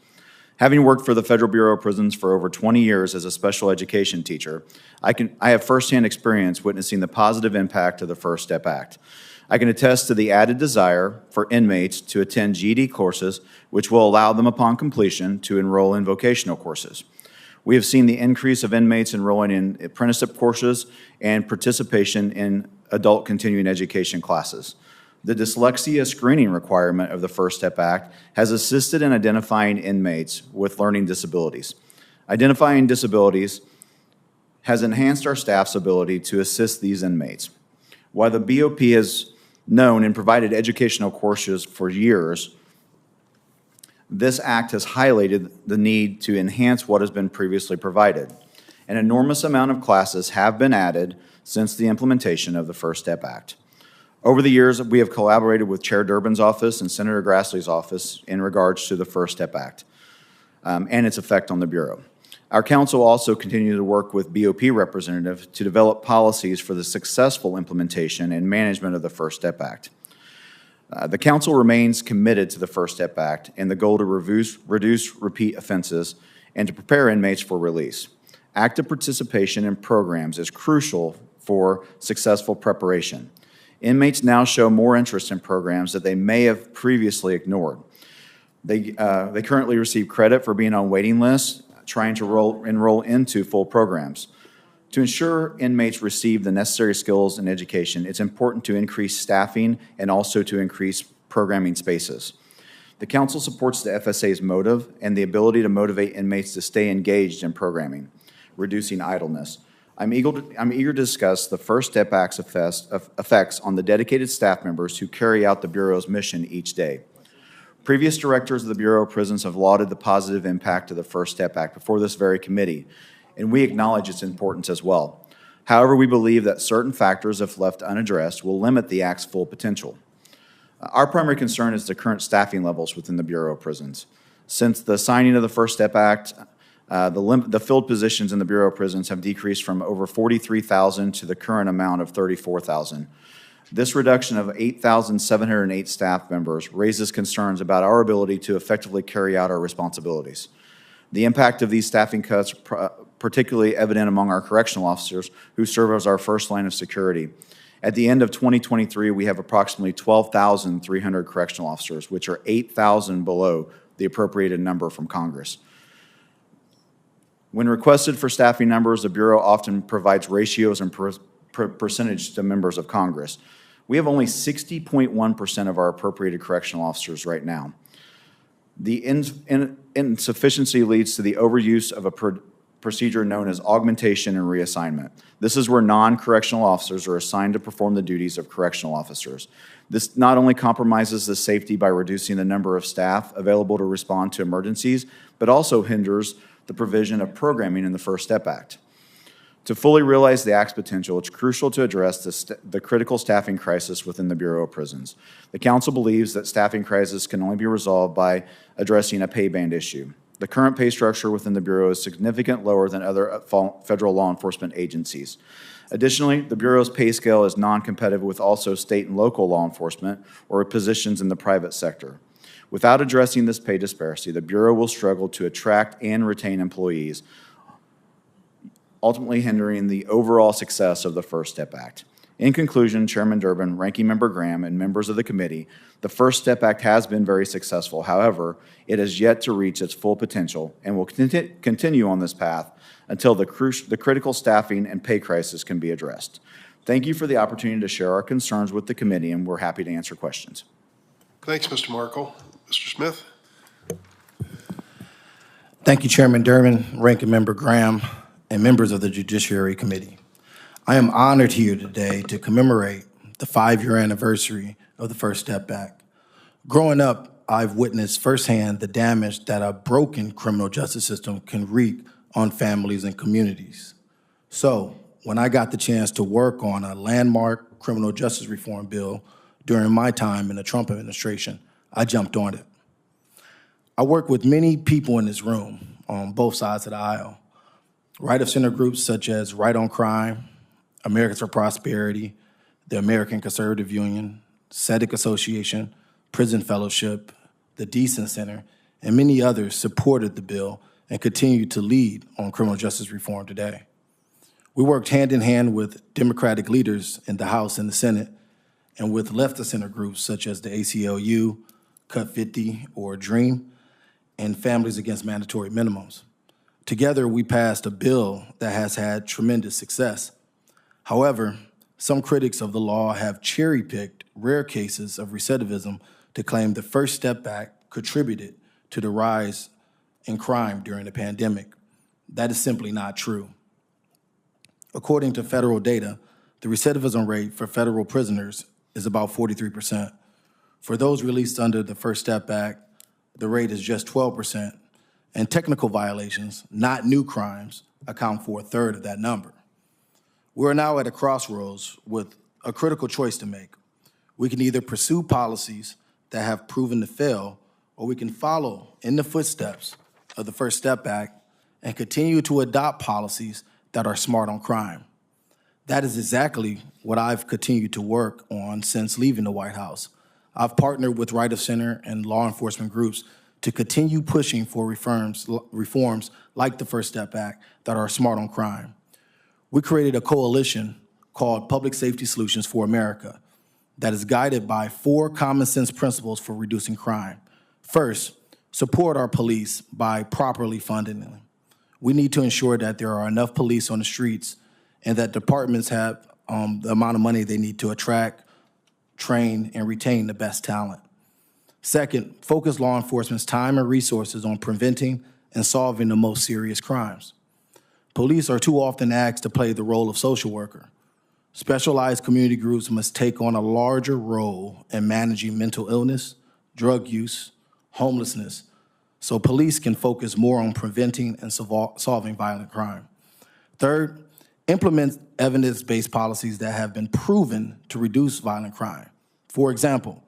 Having worked for the Federal Bureau of Prisons for over 20 years as a special education teacher, I have firsthand experience witnessing the positive impact of the First Step Act. I can attest to the added desire for inmates to attend GED courses, which will allow them upon completion to enroll in vocational courses. We have seen the increase of inmates enrolling in apprenticeship courses and participation in adult continuing education classes. The dyslexia screening requirement of the First Step Act has assisted in identifying inmates with learning disabilities. Identifying disabilities has enhanced our staff's ability to assist these inmates. While the BOP has known and provided educational courses for years, this act has highlighted the need to enhance what has been previously provided. An enormous amount of classes have been added since the implementation of the First Step Act. Over the years, we have collaborated with Chair Durbin's office and Senator Grassley's office in regards to the First Step Act and its effect on the Bureau. Our council also continues to work with BOP representatives to develop policies for the successful implementation and management of the First Step Act. The council remains committed to the First Step Act and the goal to reduce repeat offenses and to prepare inmates for release. Active participation in programs is crucial for successful preparation. Inmates now show more interest in programs that they may have previously ignored. They currently receive credit for being on waiting lists, trying to enroll into full programs. To ensure inmates receive the necessary skills and education, it's important to increase staffing and also to increase programming spaces. The council supports the FSA's motive and the ability to motivate inmates to stay engaged in programming, reducing idleness. I'm eager to discuss the First Step Act's effects on the dedicated staff members who carry out the Bureau's mission each day. Previous directors of the Bureau of Prisons have lauded the positive impact of the First Step Act before this very committee, and we acknowledge its importance as well. However, we believe that certain factors, if left unaddressed, will limit the Act's full potential. Our primary concern is the current staffing levels within the Bureau of Prisons. Since the signing of the First Step Act, the filled positions in the Bureau of Prisons have decreased from over 43,000 to the current amount of 34,000. This reduction of 8,708 staff members raises concerns about our ability to effectively carry out our responsibilities. The impact of these staffing cuts particularly evident among our correctional officers who serve as our first line of security. At the end of 2023, we have approximately 12,300 correctional officers, which are 8,000 below the appropriated number from Congress. When requested for staffing numbers, the Bureau often provides ratios and percentage to members of Congress. We have only 60.1% of our appropriated correctional officers right now. The insufficiency leads to the overuse of a procedure known as augmentation and reassignment. This is where non-correctional officers are assigned to perform the duties of correctional officers. This not only compromises the safety by reducing the number of staff available to respond to emergencies, but also hinders the provision of programming in the First Step Act. To fully realize the Act's potential, it's crucial to address the critical staffing crisis within the Bureau of Prisons. The Council believes that staffing crisis can only be resolved by addressing a pay band issue. The current pay structure within the Bureau is significantly lower than other federal law enforcement agencies. Additionally, the Bureau's pay scale is non-competitive with also state and local law enforcement or positions in the private sector. Without addressing this pay disparity, the Bureau will struggle to attract and retain employees. ultimately hindering the overall success of the First Step Act. In conclusion, Chairman Durbin, Ranking Member Graham, and members of the committee, the First Step Act has been very successful. However, it has yet to reach its full potential and will continue on this path until the critical staffing and pay crisis can be addressed. Thank you for the opportunity to share our concerns with the committee, and we're happy to answer questions. Thanks, Mr. Markle. Mr. Smith? Thank you, Chairman Durbin, Ranking Member Graham, and members of the Judiciary Committee. I am honored here today to commemorate the 5-year anniversary of the First Step Act. Growing up, I've witnessed firsthand the damage that a broken criminal justice system can wreak on families and communities. So, when I got the chance to work on a landmark criminal justice reform bill during my time in the Trump administration, I jumped on it. I work with many people in this room on both sides of the aisle. Right of center groups such as Right on Crime, Americans for Prosperity, the American Conservative Union, SEDIC Association, Prison Fellowship, the Decent Center, and many others supported the bill and continue to lead on criminal justice reform today. We worked hand in hand with Democratic leaders in the House and the Senate, and with left of center groups such as the ACLU, Cut 50, or DREAM, and Families Against Mandatory Minimums. Together, we passed a bill that has had tremendous success. However, some critics of the law have cherry-picked rare cases of recidivism to claim the First Step Act contributed to the rise in crime during the pandemic. That is simply not true. According to federal data, the recidivism rate for federal prisoners is about 43%. For those released under the First Step Act, the rate is just 12%, and technical violations, not new crimes, account for a third of that number. We're now at a crossroads with a critical choice to make. We can either pursue policies that have proven to fail, or we can follow in the footsteps of the First Step Act and continue to adopt policies that are smart on crime. That is exactly what I've continued to work on since leaving the White House. I've partnered with right of center and law enforcement groups to continue pushing for reforms like the First Step Act that are smart on crime. We created a coalition called Public Safety Solutions for America that is guided by 4 common sense principles for reducing crime. First, support our police by properly funding them. We need to ensure that there are enough police on the streets and that departments have the amount of money they need to attract, train, and retain the best talent. Second, focus law enforcement's time and resources on preventing and solving the most serious crimes. Police are too often asked to play the role of social worker. Specialized community groups must take on a larger role in managing mental illness, drug use, homelessness, so police can focus more on preventing and solving violent crime. Third, implement evidence-based policies that have been proven to reduce violent crime. For example,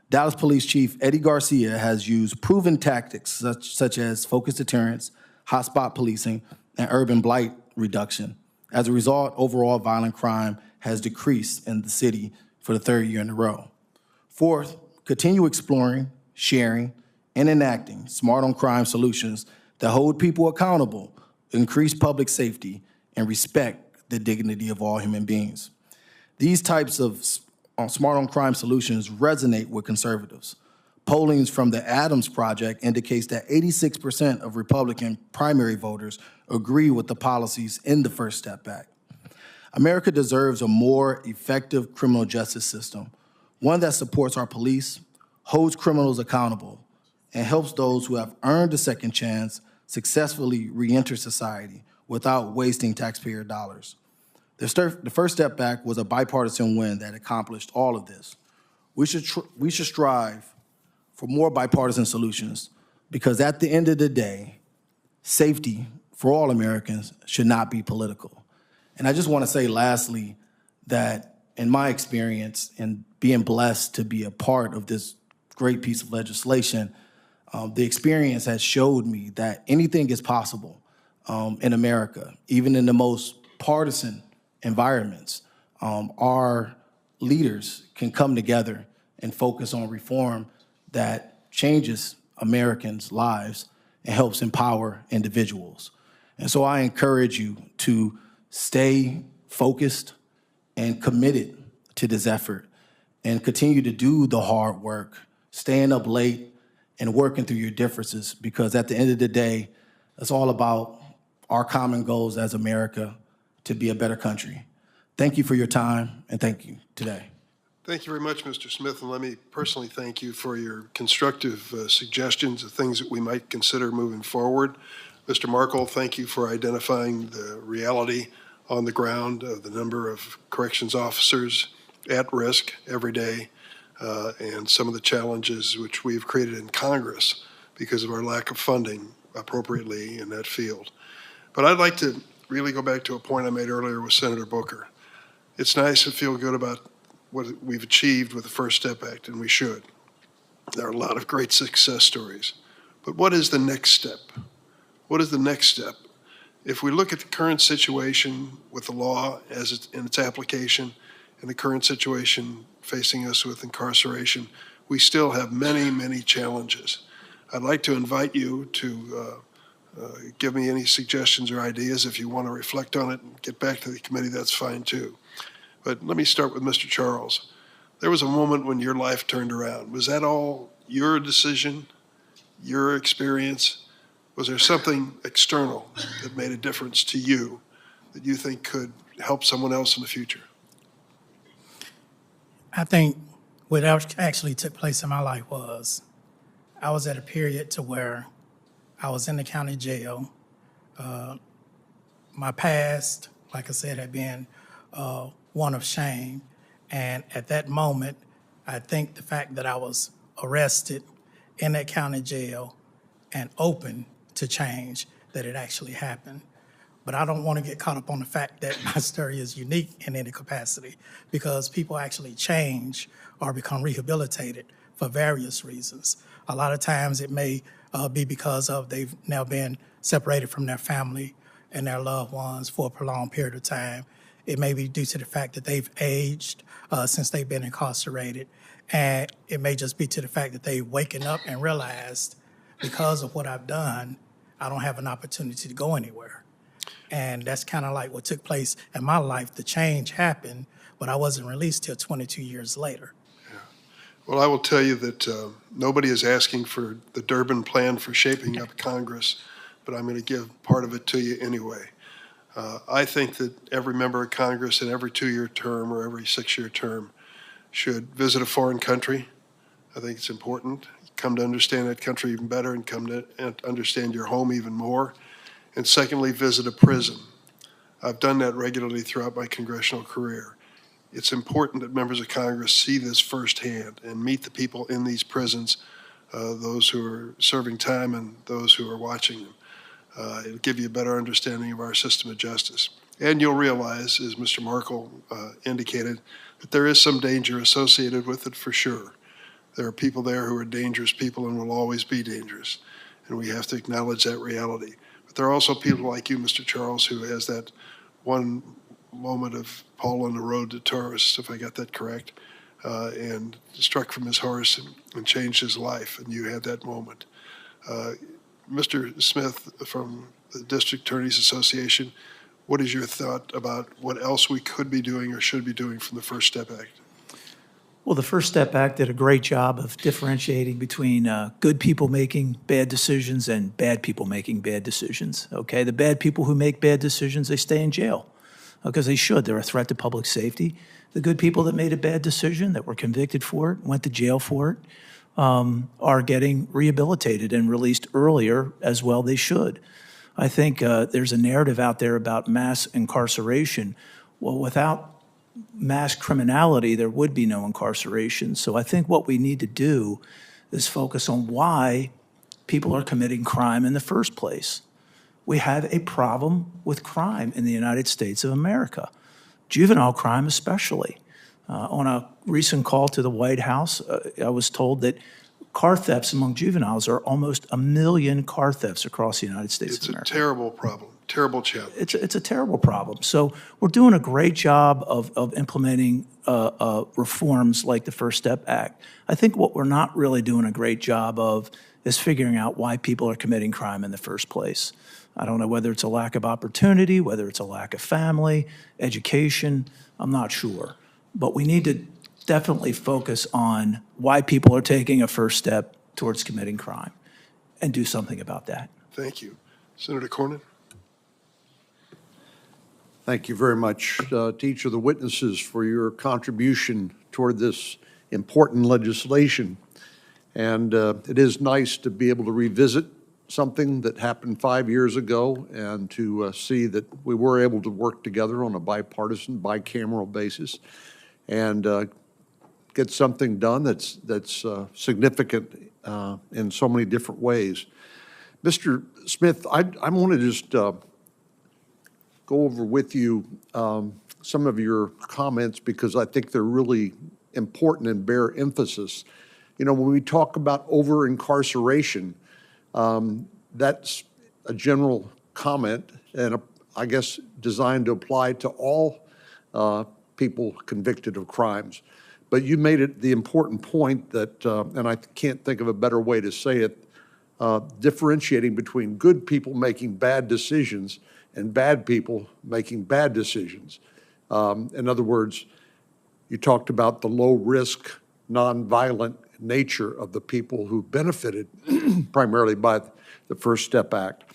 Dallas Police Chief Eddie Garcia has used proven tactics such as focused deterrence, hotspot policing, and urban blight reduction. As a result, overall violent crime has decreased in the city for the 3rd year in a row. Fourth, continue exploring, sharing, and enacting smart on crime solutions that hold people accountable, increase public safety, and respect the dignity of all human beings. These types of smart on crime solutions resonate with conservatives. Polling from the Adams Project indicates that 86% of Republican primary voters agree with the policies in the First Step Act. America deserves a more effective criminal justice system, one that supports our police, holds criminals accountable, and helps those who have earned a second chance successfully re-enter society without wasting taxpayer dollars. The First Step Act was a bipartisan win that accomplished all of this. We should strive for more bipartisan solutions because at the end of the day, safety for all Americans should not be political. And I just want to say lastly that in my experience and being blessed to be a part of this great piece of legislation, the experience has showed me that anything is possible in America, even in the most partisan environments. Our leaders can come together and focus on reform that changes Americans' lives and helps empower individuals. And so I encourage you to stay focused and committed to this effort and continue to do the hard work, staying up late and working through your differences, because at the end of the day, it's all about our common goals as America to be a better country. Thank you for your time, and thank you today. Thank you very much, Mr. Smith, and let me personally thank you for your constructive suggestions of things that we might consider moving forward. Mr. Markle, thank you for identifying the reality on the ground of the number of corrections officers at risk every day and some of the challenges which we've created in Congress because of our lack of funding appropriately in that field. But I'd like to really go back to a point I made earlier with Senator Booker. It's nice to feel good about what we've achieved with the First Step Act, and we should. There are a lot of great success stories. But what is the next step? What is the next step? If we look at the current situation with the law as it's in its application and the current situation facing us with incarceration, we still have many, many challenges. I'd like to invite you to give me any suggestions or ideas. If you want to reflect on it and get back to the committee, that's fine too. But let me start with Mr. Charles. There was a moment when your life turned around. Was that all your decision, your experience? Was there something external that made a difference to you that you think could help someone else in the future? I think what actually took place in my life was I was at a period to where I was in the county jail. My past, like I said, had been one of shame. And at that moment, I think the fact that I was arrested in that county jail and open to change, that it actually happened. But I don't want to get caught up on the fact that my story is unique in any capacity, because people actually change or become rehabilitated for various reasons. A lot of times it may be because of they've now been separated from their family and their loved ones for a prolonged period of time. It may be due to the fact that they've aged since they've been incarcerated. And it may just be to the fact that they've waken up and realized, because of what I've done, I don't have an opportunity to go anywhere. And that's kind of like what took place in my life. The change happened, but I wasn't released till 22 years later. Yeah. Well, I will tell you that nobody is asking for the Durbin plan for shaping up Congress, but I'm going to give part of it to you anyway. I think that every member of Congress in every 2-year term or every 6-year term should visit a foreign country. I think it's important. Come to understand that country even better and come to understand your home even more. And secondly, visit a prison. I've done that regularly throughout my congressional career. It's important that members of Congress see this firsthand and meet the people in these prisons, those who are serving time and those who are watching them. It'll give you a better understanding of our system of justice. And you'll realize, as Mr. Markle indicated, that there is some danger associated with it for sure. There are people there who are dangerous people and will always be dangerous, and we have to acknowledge that reality. But there are also people like you, Mr. Charles, who has that one moment of Paul on the road to Taurus, if I got that correct, and struck from his horse and changed his life, and you had that moment. Mr. Smith from the District Attorneys Association, what is your thought about what else we could be doing or should be doing from the First Step Act? Well, the First Step Act did a great job of differentiating between good people making bad decisions and bad people making bad decisions, okay? The bad people who make bad decisions, they stay in jail because they should. They're a threat to public safety. The good people that made a bad decision, that were convicted for it, went to jail for it, are getting rehabilitated and released earlier as well they should. I think there's a narrative out there about mass incarceration. Well, without mass criminality, there would be no incarceration. So I think what we need to do is focus on why people are committing crime in the first place. We have a problem with crime in the United States of America, juvenile crime especially. On a recent call to the White House, I was told that car thefts among juveniles are almost 1 million car thefts across the United States It's of a America. terrible problem, terrible challenge. It's a terrible problem. So we're doing a great job of implementing reforms like the First Step Act. I think what we're not really doing a great job of is figuring out why people are committing crime in the first place. I don't know whether it's a lack of opportunity, whether it's a lack of family, education, I'm not sure. But we need to definitely focus on why people are taking a first step towards committing crime and do something about that. Thank you. Senator Cornyn? Thank you very much to each of the witnesses for your contribution toward this important legislation. And it is nice to be able to revisit something that happened 5 years ago and to see that we were able to work together on a bipartisan, bicameral basis and get something done that's significant in so many different ways. Mr. Smith, I want to just go over with you some of your comments because I think they're really important and bear emphasis. You know, when we talk about over-incarceration, that's a general comment and I guess designed to apply to all people convicted of crimes. But you made it the important point that, and I can't think of a better way to say it, differentiating between good people making bad decisions and bad people making bad decisions. In other words, you talked about the low-risk, nonviolent nature of the people who benefited primarily by the First Step Act,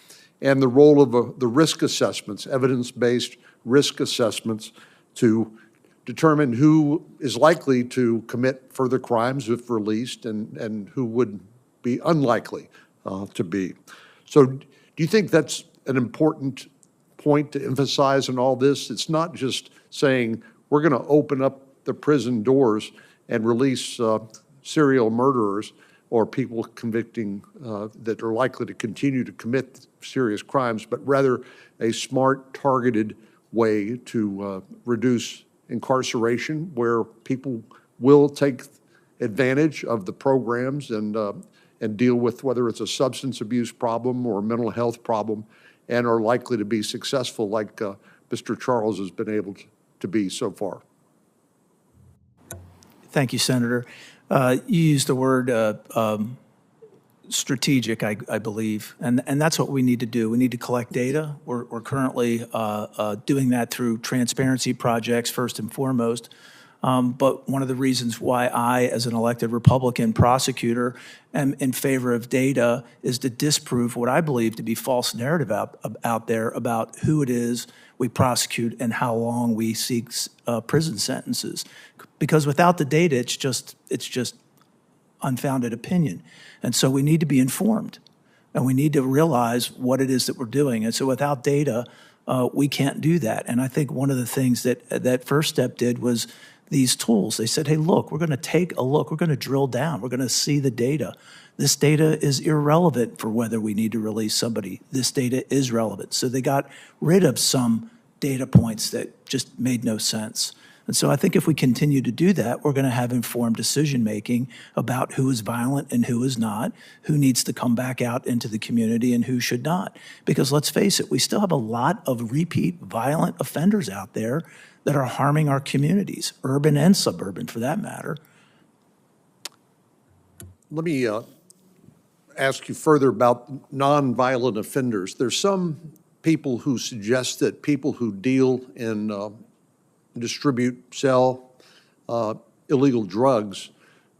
and the role of the risk assessments, evidence-based risk assessments to determine who is likely to commit further crimes if released and who would be unlikely to be. So do you think that's an important point to emphasize in all this? It's not just saying we're going to open up the prison doors and release serial murderers or people convicting that are likely to continue to commit serious crimes, but rather a smart, targeted way to reduce incarceration where people will take advantage of the programs and deal with whether it's a substance abuse problem or a mental health problem and are likely to be successful like Mr. Charles has been able to be so far. Thank you, Senator. You used the word strategic, I believe, and that's what we need to do. We need to collect data. We're currently doing that through transparency projects, first and foremost. But one of the reasons why I, as an elected Republican prosecutor, am in favor of data is to disprove what I believe to be false narrative out there about who it is we prosecute and how long we seek prison sentences. Because without the data, it's just unfounded opinion. And so we need to be informed, and we need to realize what it is that we're doing. And so without data, we can't do that. And I think one of the things that First Step did was these tools. They said, hey, look, we're going to take a look. We're going to drill down. We're going to see the data. This data is irrelevant for whether we need to release somebody. This data is relevant. So they got rid of some data points that just made no sense. And so I think if we continue to do that, we're going to have informed decision-making about who is violent and who is not, who needs to come back out into the community and who should not. Because let's face it, we still have a lot of repeat violent offenders out there that are harming our communities, urban and suburban for that matter. Let me ask you further about nonviolent offenders. There's some people who suggest that people who deal in distribute, sell illegal drugs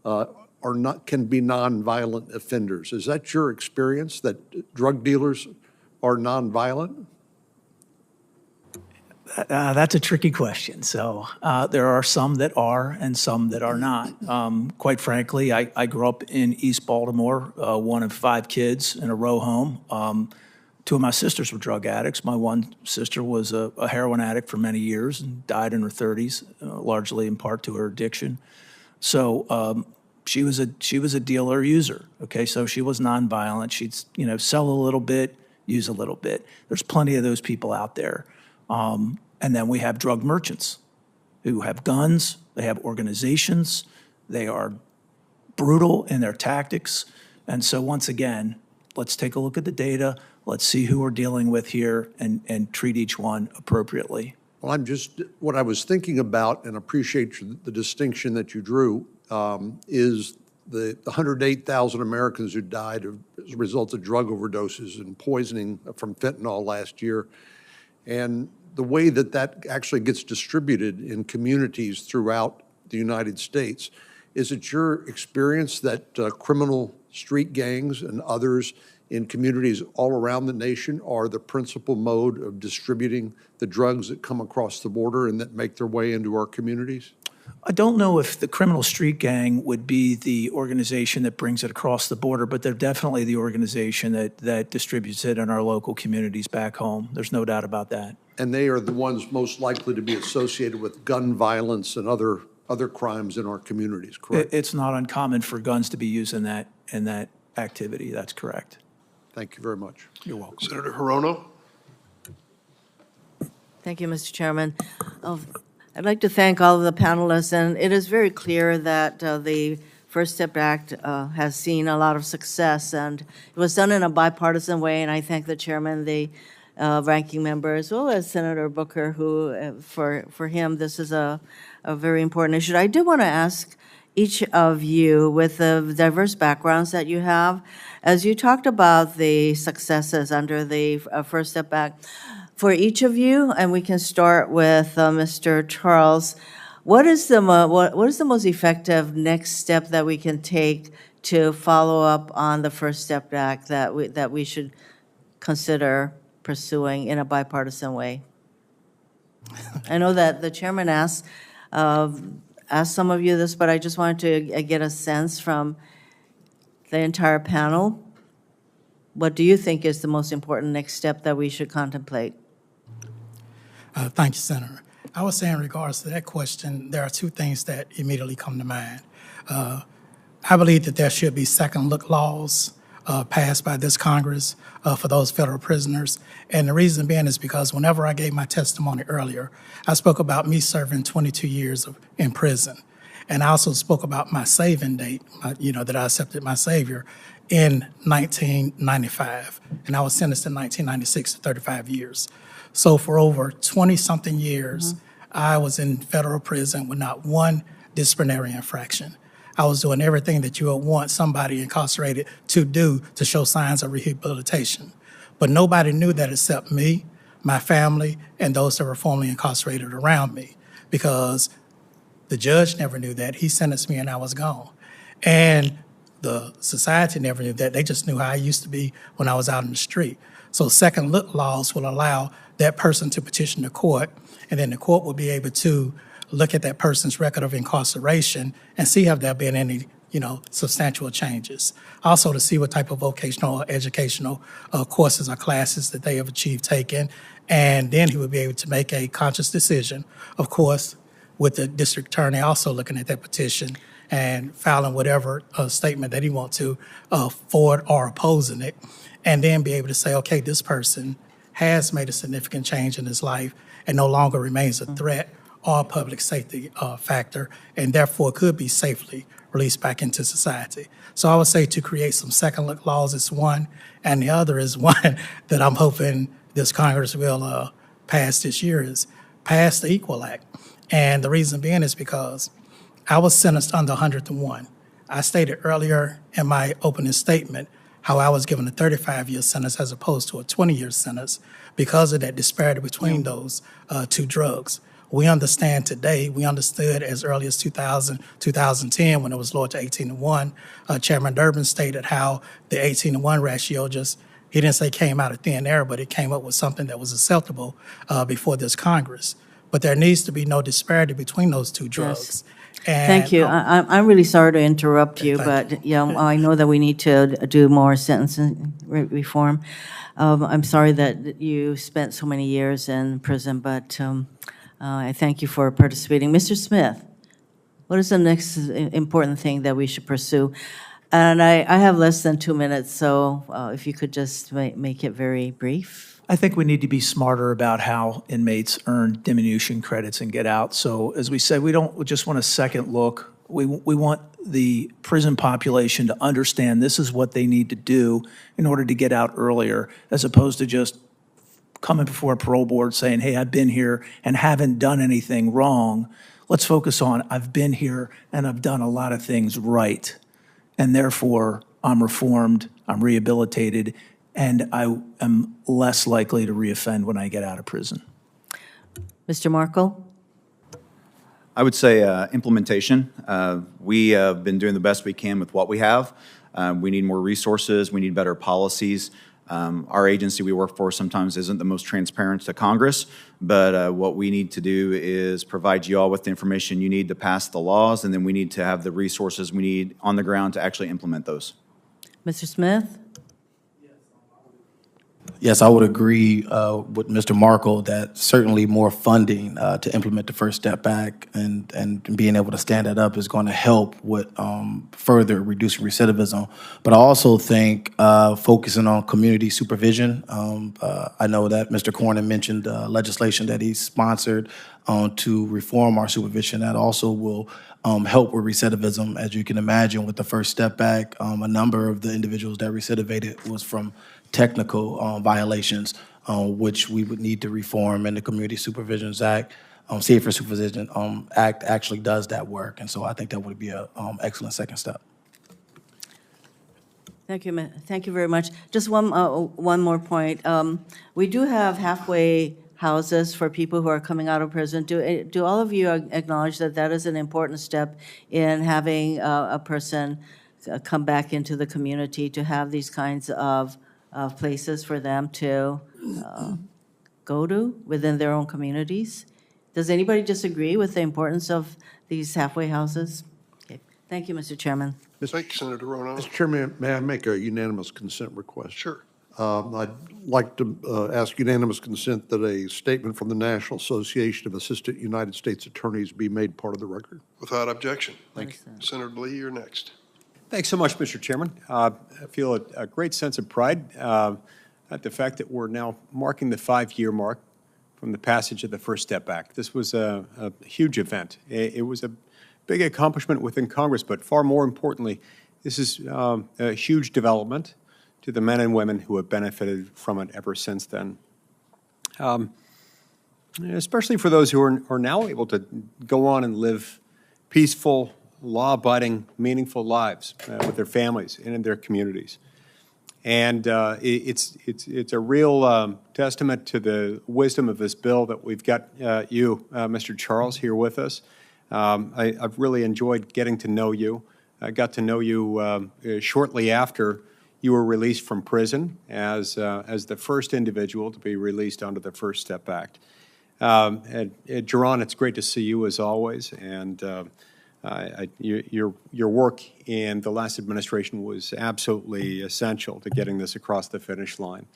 can be nonviolent offenders. Is that your experience, that drug dealers are nonviolent? That's a tricky question. So there are some that are and some that are not. Quite frankly, I grew up in East Baltimore, one of 5 kids in a row home. 2 of my sisters were drug addicts. My one sister was a heroin addict for many years and died in her 30s, largely in part to her addiction. So she was a dealer user. Okay, so she was nonviolent. She'd sell a little bit, use a little bit. There's plenty of those people out there. And then we have drug merchants who have guns. They have organizations. They are brutal in their tactics. And so once again, let's take a look at the data. Let's see who we're dealing with here and treat each one appropriately. Well, what I was thinking about, and appreciate the distinction that you drew, is the 108,000 Americans who died as a result of drug overdoses and poisoning from fentanyl last year. And the way that actually gets distributed in communities throughout the United States. Is it your experience that criminal street gangs and others in communities all around the nation are the principal mode of distributing the drugs that come across the border and that make their way into our communities? I don't know if the criminal street gang would be the organization that brings it across the border, but they're definitely the organization that distributes it in our local communities back home. There's no doubt about that. And they are the ones most likely to be associated with gun violence and other crimes in our communities, correct? It's not uncommon for guns to be used in that activity. That's correct. Thank you very much. You're welcome. Senator Hirono? Thank you, Mr. Chairman. I'd like to thank all of the panelists, and it is very clear that the First Step Act has seen a lot of success, and it was done in a bipartisan way, and I thank the chairman, the ranking member, as well as Senator Booker, who, for him, this is a very important issue. I do want to ask each of you, with the diverse backgrounds that you have, as you talked about the successes under the First Step Act, for each of you, and we can start with Mr. Charles, what is the most effective next step that we can take to follow up on the First Step Act that we should consider pursuing in a bipartisan way? I know that the chairman asked some of you this, but I just wanted to get a sense from the entire panel. What do you think is the most important next step that we should contemplate? Thank you, Senator. I would say in regards to that question, there are two things that immediately come to mind. I believe that there should be second look laws passed by this Congress for those federal prisoners. And the reason being is because whenever I gave my testimony earlier, I spoke about me serving 22 years in prison. And I also spoke about my saving date, that I accepted my Savior in 1995. And I was sentenced in 1996 to 35 years. So for over 20-something years, I was in federal prison with not one disciplinary infraction. I was doing everything that you would want somebody incarcerated to do to show signs of rehabilitation. But nobody knew that except me, my family, and those that were formerly incarcerated around me, because the judge never knew that. He sentenced me and I was gone. And the society never knew that. They just knew how I used to be when I was out in the street. So second look laws will allow that person to petition the court, and then the court will be able to look at that person's record of incarceration and see have there been any, substantial changes. Also to see what type of vocational or educational courses or classes that they have achieved taking, and then he would be able to make a conscious decision, of course, with the district attorney also looking at that petition and filing whatever statement that he wants to forward or opposing it, and then be able to say, okay, this person has made a significant change in his life and no longer remains a threat or a public safety factor, and therefore could be safely released back into society. So I would say to create some second look laws is one, and the other is one that I'm hoping this Congress will pass this year, is pass the Equal Act. And the reason being is because I was sentenced under 101. I stated earlier in my opening statement how I was given a 35-year sentence as opposed to a 20-year sentence because of that disparity between those two drugs. We understand today, we understood as early as 2000, 2010 when it was lowered to 18-1. Chairman Durbin stated how the 18-1 ratio he didn't say came out of thin air, but it came up with something that was acceptable before this Congress. But there needs to be no disparity between those two drugs. Yes. And, Thank you. I'm really sorry to interrupt you, Thank but I know that we need to do more sentencing reform. I'm sorry that you spent so many years in prison, but I thank you for participating. Mr. Smith, what is the next important thing that we should pursue? And I have less than 2 minutes, so if you could just make it very brief. I think we need to be smarter about how inmates earn diminution credits and get out. So as we said, we don't just want a second look We want the prison population to understand this is what they need to do in order to get out earlier, as opposed to just coming before a parole board saying, hey, I've been here and haven't done anything wrong. Let's focus on I've been here and I've done a lot of things right. And therefore, I'm reformed, I'm rehabilitated, and I am less likely to reoffend when I get out of prison. Mr. Markle? I would say implementation. We have been doing the best we can with what we have. We need more resources. We need better policies. Our agency we work for sometimes isn't the most transparent to Congress, but what we need to do is provide you all with the information you need to pass the laws, and then we need to have the resources we need on the ground to actually implement those. Mr. Smith? Yes, I would agree with Mr. Markle that certainly more funding to implement the First Step Back and being able to stand that up is going to help with further reducing recidivism. But I also think focusing on community supervision. I know that Mr. Cornyn mentioned legislation that he sponsored to reform our supervision. That also will help with recidivism. As you can imagine, with the First Step Back, a number of the individuals that recidivated was from technical violations, which we would need to reform, and the Community Supervision Act, Safer Supervision Act actually does that work, and so I think that would be an excellent second step. Thank you very much. Just one more point. We do have halfway houses for people who are coming out of prison. Do all of you acknowledge that that is an important step in having a person come back into the community, to have these kinds of places for them to go to within their own communities? Does anybody disagree with the importance of these halfway houses? Okay. Thank you, Mr. Chairman. Thank you, Senator Rono. Mr. Chairman, may I make a unanimous consent request? Sure. I'd like to ask unanimous consent that a statement from the National Association of Assistant United States Attorneys be made part of the record. Without objection. Thank you. Senator Lee, you're next. Thanks so much, Mr. Chairman. I feel a great sense of pride at the fact that we're now marking the 5-year mark from the passage of the First Step Act. This was a huge event. It was a big accomplishment within Congress, but far more importantly, this is a huge development to the men and women who have benefited from it ever since then. Especially for those who are now able to go on and live peaceful, law-abiding, meaningful lives with their families and in their communities. And it's a real testament to the wisdom of this bill that we've got you, Mr. Charles, here with us. I've really enjoyed getting to know you. I got to know you shortly after you were released from prison as the first individual to be released under the First Step Act. Jerron, it's great to see you as always, and your work in the last administration was absolutely essential to getting this across the finish line.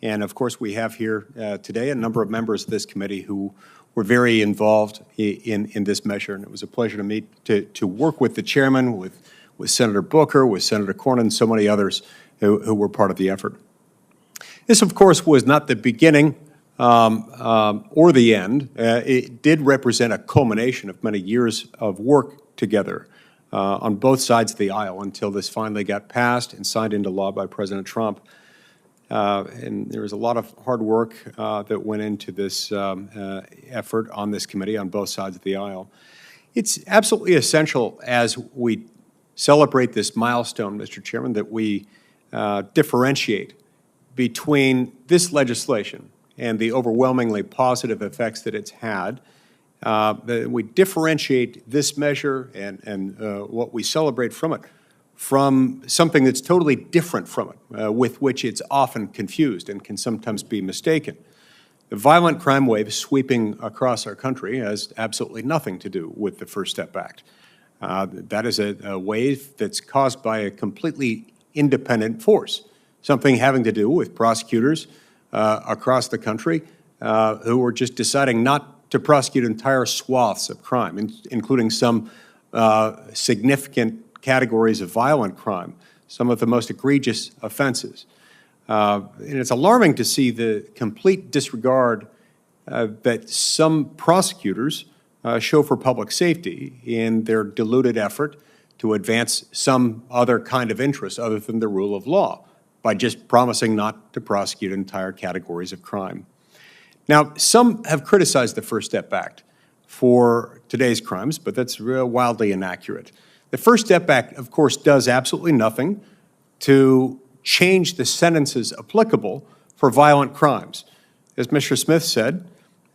And of course, we have here today a number of members of this committee who were very involved in this measure, and it was a pleasure to meet, to work with the chairman, with Senator Booker, with Senator Cornyn, and so many others who were part of the effort. This, of course, was not the beginning or the end. It did represent a culmination of many years of work together on both sides of the aisle until this finally got passed and signed into law by President Trump. And there was a lot of hard work that went into this effort on this committee on both sides of the aisle. It's absolutely essential as we celebrate this milestone, Mr. Chairman, that we differentiate between this legislation and the overwhelmingly positive effects that it's had. We differentiate this measure and what we celebrate from it from something that's totally different from it, with which it's often confused and can sometimes be mistaken. The violent crime wave sweeping across our country has absolutely nothing to do with the First Step Act. That is a wave that's caused by a completely independent force, something having to do with prosecutors across the country who are just deciding not to prosecute entire swaths of crime, including some significant categories of violent crime, some of the most egregious offenses. And it's alarming to see the complete disregard that some prosecutors show for public safety in their diluted effort to advance some other kind of interest other than the rule of law by just promising not to prosecute entire categories of crime. Now, some have criticized the First Step Act for today's crimes, but that's wildly inaccurate. The First Step Act, of course, does absolutely nothing to change the sentences applicable for violent crimes. As Mr. Smith said,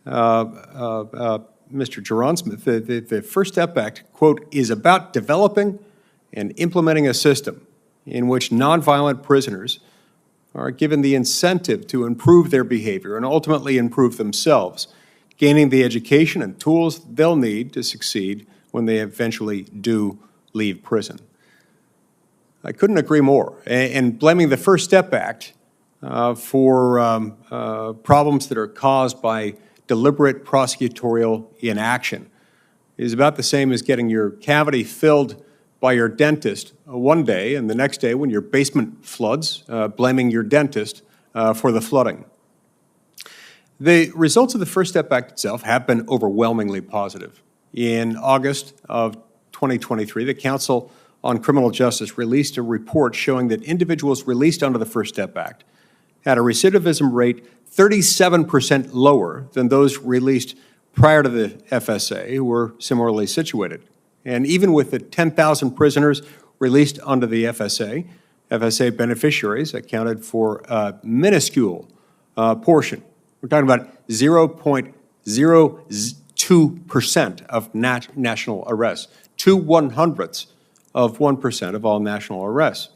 Mr. Jerron Smith, the First Step Act, quote, is about developing and implementing a system in which nonviolent prisoners are given the incentive to improve their behavior and ultimately improve themselves, gaining the education and tools they'll need to succeed when they eventually do leave prison. I couldn't agree more. And blaming the First Step Act for problems that are caused by deliberate prosecutorial inaction is about the same as getting your cavity filled by your dentist one day, and the next day when your basement floods, blaming your dentist for the flooding. The results of the First Step Act itself have been overwhelmingly positive. In August of 2023, the Council on Criminal Justice released a report showing that individuals released under the First Step Act had a recidivism rate 37% lower than those released prior to the FSA who were similarly situated. And even with the 10,000 prisoners released under the FSA, FSA beneficiaries accounted for a minuscule portion. We're talking about 0.02% of national arrests, 2/100ths of 1% of all national arrests.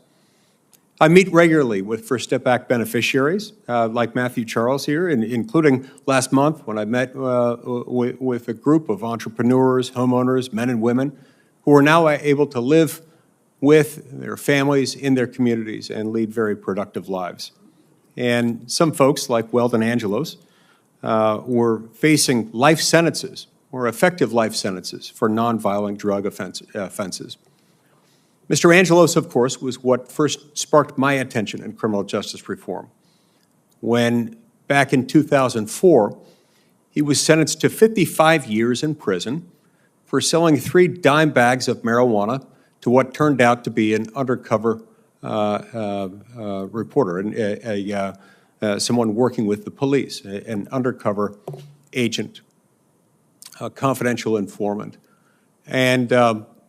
I meet regularly with First Step Act beneficiaries, like Matthew Charles here, including last month when I met with a group of entrepreneurs, homeowners, men and women, who are now able to live with their families in their communities and lead very productive lives. And some folks, like Weldon Angelos, were facing life sentences, or effective life sentences, for nonviolent drug offenses. Mr. Angelos, of course, was what first sparked my attention in criminal justice reform. When, back in 2004, he was sentenced to 55 years in prison for selling 3 dime bags of marijuana to what turned out to be an undercover reporter, someone working with the police, an undercover agent, a confidential informant. And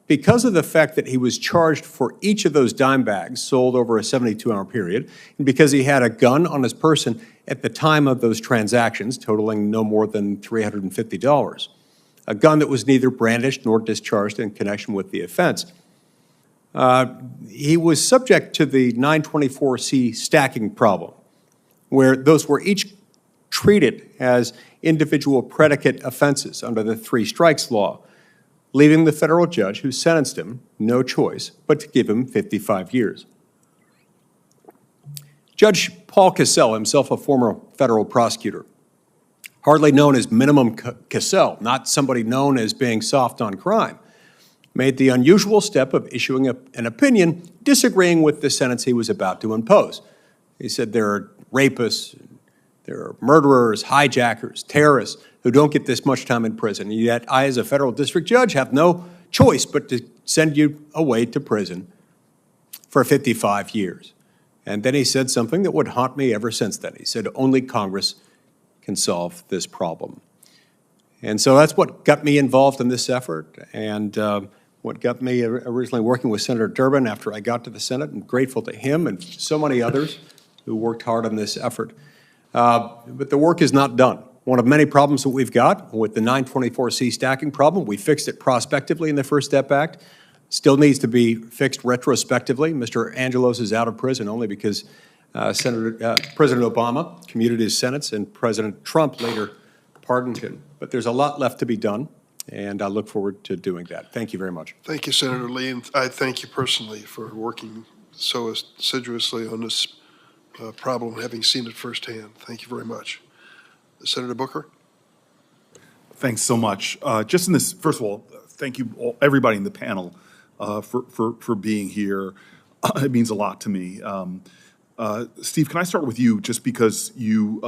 because of the fact that he was charged for each of those dime bags sold over a 72-hour period, and because he had a gun on his person at the time of those transactions, totaling no more than $350, a gun that was neither brandished nor discharged in connection with the offense, he was subject to the 924C stacking problem, where those were each treated as individual predicate offenses under the 3 strikes law, leaving the federal judge who sentenced him no choice but to give him 55 years. Judge Paul Cassell, himself a former federal prosecutor, hardly known as Minimum Cassell, not somebody known as being soft on crime, made the unusual step of issuing an opinion disagreeing with the sentence he was about to impose. He said there are rapists, there are murderers, hijackers, terrorists who don't get this much time in prison, and yet I, as a federal district judge, have no choice but to send you away to prison for 55 years. And then he said something that would haunt me ever since then. He said, only Congress can solve this problem. And so that's what got me involved in this effort, and what got me originally working with Senator Durbin after I got to the Senate, and grateful to him and so many others who worked hard on this effort. But the work is not done. One of many problems that we've got with the 924C stacking problem, we fixed it prospectively in the First Step Act, still needs to be fixed retrospectively. Mr. Angelos is out of prison only because President Obama commuted his sentence and President Trump later pardoned him. But there's a lot left to be done, and I look forward to doing that. Thank you very much. Thank you, Senator Lee, and I thank you personally for working so assiduously on this problem, having seen it firsthand. Thank you very much. Senator Booker? Thanks so much. Just in this, first of all, thank you all, everybody in the panel for being here. It means a lot to me. Steve, can I start with you just because you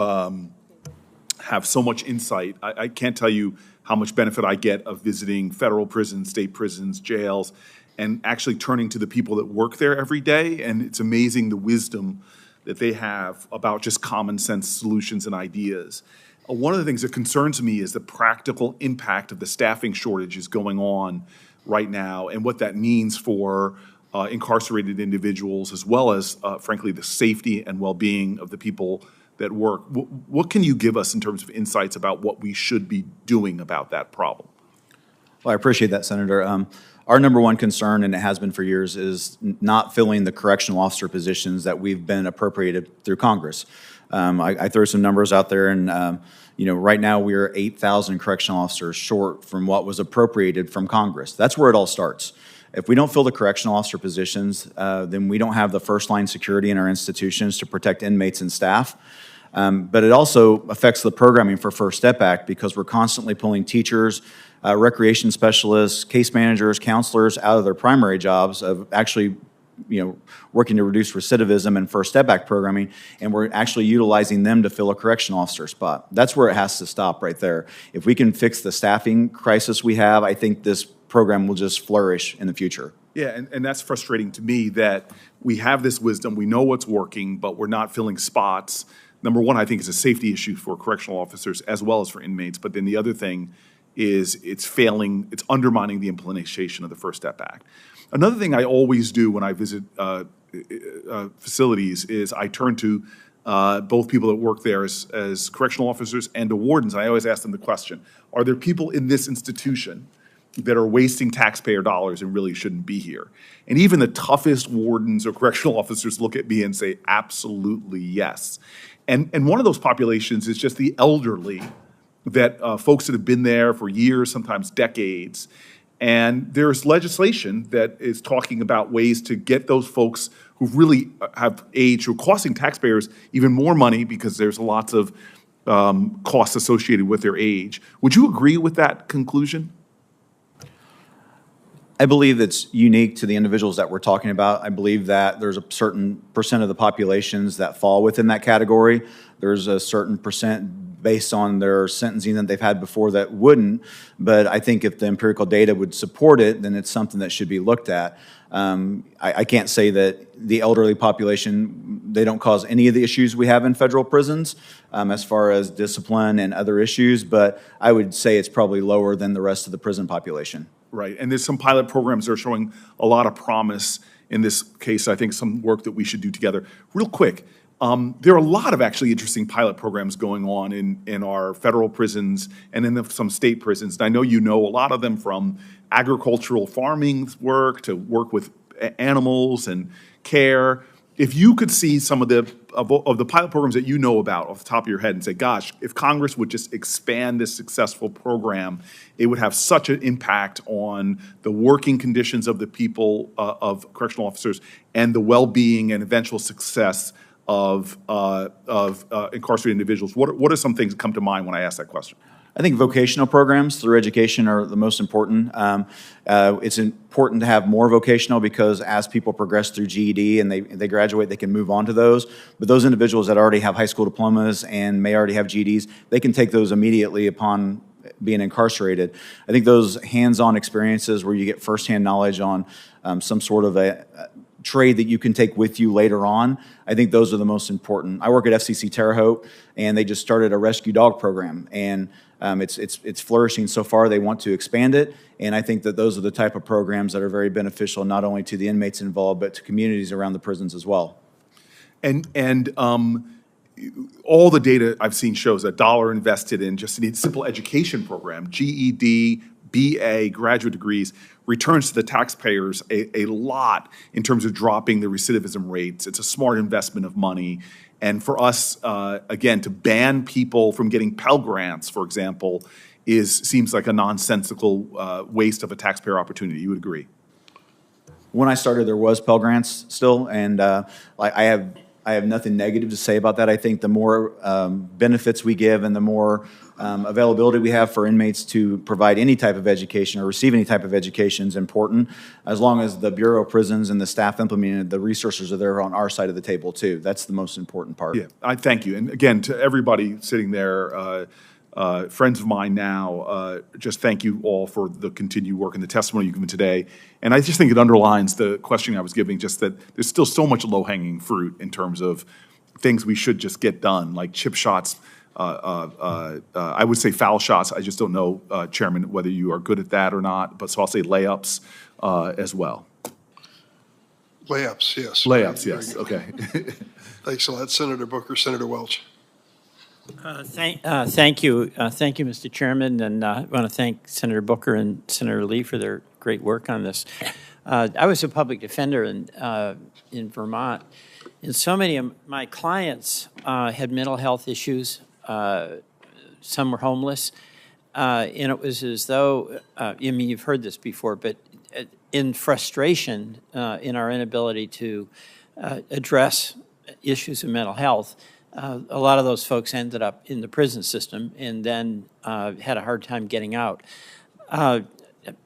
have so much insight. I can't tell you how much benefit I get of visiting federal prisons, state prisons, jails, and actually turning to the people that work there every day. And it's amazing the wisdom that they have about just common sense solutions and ideas. One of the things that concerns me is the practical impact of the staffing shortages going on right now and what that means for incarcerated individuals, as well as, frankly, the safety and well-being of the people that work. What can you give us in terms of insights about what we should be doing about that problem? Well, I appreciate that, Senator. Our number one concern, and it has been for years, is not filling the correctional officer positions that we've been appropriated through Congress. I throw some numbers out there, and right now we are 8,000 correctional officers short from what was appropriated from Congress. That's where it all starts. If we don't fill the correctional officer positions, then we don't have the first line security in our institutions to protect inmates and staff. But it also affects the programming for First Step Act because we're constantly pulling teachers, recreation specialists, case managers, counselors out of their primary jobs of actually working to reduce recidivism and First Step Act programming, and we're actually utilizing them to fill a correctional officer spot. That's where it has to stop right there. If we can fix the staffing crisis we have, I think this program will just flourish in the future. Yeah, and that's frustrating to me that we have this wisdom, we know what's working, but we're not filling spots. Number one, I think it's a safety issue for correctional officers as well as for inmates, but then the other thing is it's undermining the implementation of the First Step Act. Another thing I always do when I visit facilities is I turn to both people that work there as correctional officers and to wardens. I always ask them the question, are there people in this institution that are wasting taxpayer dollars and really shouldn't be here? And even the toughest wardens or correctional officers look at me and say, absolutely yes. And one of those populations is just the elderly, that folks that have been there for years, sometimes decades. And there's legislation that is talking about ways to get those folks who really have aged, who are costing taxpayers even more money because there's lots of costs associated with their age. Would you agree with that conclusion? I believe it's unique to the individuals that we're talking about. I believe that there's a certain percent of the populations that fall within that category. There's a certain percent based on their sentencing that they've had before that wouldn't. But I think if the empirical data would support it, then it's something that should be looked at. I can't say that the elderly population, they don't cause any of the issues we have in federal prisons as far as discipline and other issues, but I would say it's probably lower than the rest of the prison population. Right, and there's some pilot programs that are showing a lot of promise in this case. I think some work that we should do together. Real quick, there are a lot of actually interesting pilot programs going on in our federal prisons and in some state prisons. And I know you know a lot of them, from agricultural farming work to work with animals and care. If you could see some of the pilot programs that you know about off the top of your head and say, gosh, if Congress would just expand this successful program, it would have such an impact on the working conditions of the people, of correctional officers, and the well-being and eventual success of incarcerated individuals. What are some things that come to mind when I ask that question? I think vocational programs through education are the most important. It's important to have more vocational because as people progress through GED and they graduate, they can move on to those. But those individuals that already have high school diplomas and may already have GEDs, they can take those immediately upon being incarcerated. I think those hands-on experiences where you get firsthand knowledge on some sort of a trade that you can take with you later on, I think those are the most important. I work at FCC Terre Haute, and they just started a rescue dog program, and it's flourishing so far. They want to expand it, and I think that those are the type of programs that are very beneficial not only to the inmates involved, but to communities around the prisons as well. And all the data I've seen shows a dollar invested in just a simple education program, GED, BA, graduate degrees, returns to the taxpayers a lot in terms of dropping the recidivism rates. It's a smart investment of money. And for us, again, to ban people from getting Pell Grants, for example, seems like a nonsensical waste of a taxpayer opportunity. You would agree? When I started, there was Pell Grants still, and I I have nothing negative to say about that. I think the more benefits we give and the more availability we have for inmates to provide any type of education or receive any type of education is important, as long as the Bureau of Prisons and the staff implementing it, the resources are there on our side of the table too. That's the most important part. Yeah, I thank you. And again, to everybody sitting there, friends of mine now, just thank you all for the continued work and the testimony you've given today. And I just think it underlines the question I was giving, just that there's still so much low-hanging fruit in terms of things we should just get done, like chip shots, I would say foul shots. I just don't know, Chairman, whether you are good at that or not, but so I'll say layups as well. Layups, yes. Layups, yes, okay. Thanks a lot, Senator Booker. Senator Welch. Thank you. Thank you, Mr. Chairman, and I want to thank Senator Booker and Senator Lee for their great work on this. I was a public defender in Vermont, and so many of my clients had mental health issues. Some were homeless, and it was as though, I mean, you've heard this before, but in frustration in our inability to address issues of mental health, a lot of those folks ended up in the prison system and then had a hard time getting out. I'll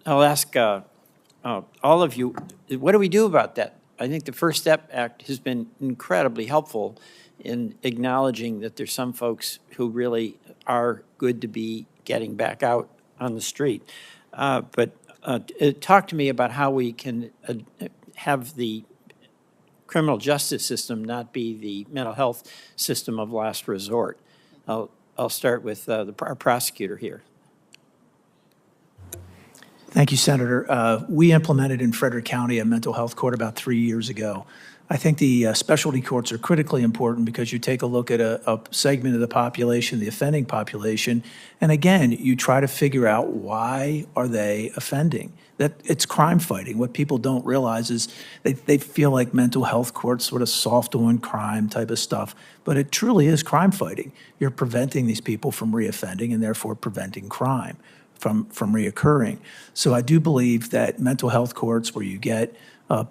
ask all of you, what do we do about that? I think the First Step Act has been incredibly helpful in acknowledging that there's some folks who really are good to be getting back out on the street. But talk to me about how we can have the criminal justice system not be the mental health system of last resort. I'll start with our prosecutor here. Thank you, Senator. We implemented in Frederick County a mental health court about 3 years ago. I think the specialty courts are critically important because you take a look at a segment of the population, the offending population, and again, you try to figure out why are they offending. That it's crime fighting. What people don't realize is they feel like mental health courts sort of soft on crime type of stuff, but it truly is crime fighting. You're preventing these people from reoffending and therefore preventing crime from reoccurring. So I do believe that mental health courts where you get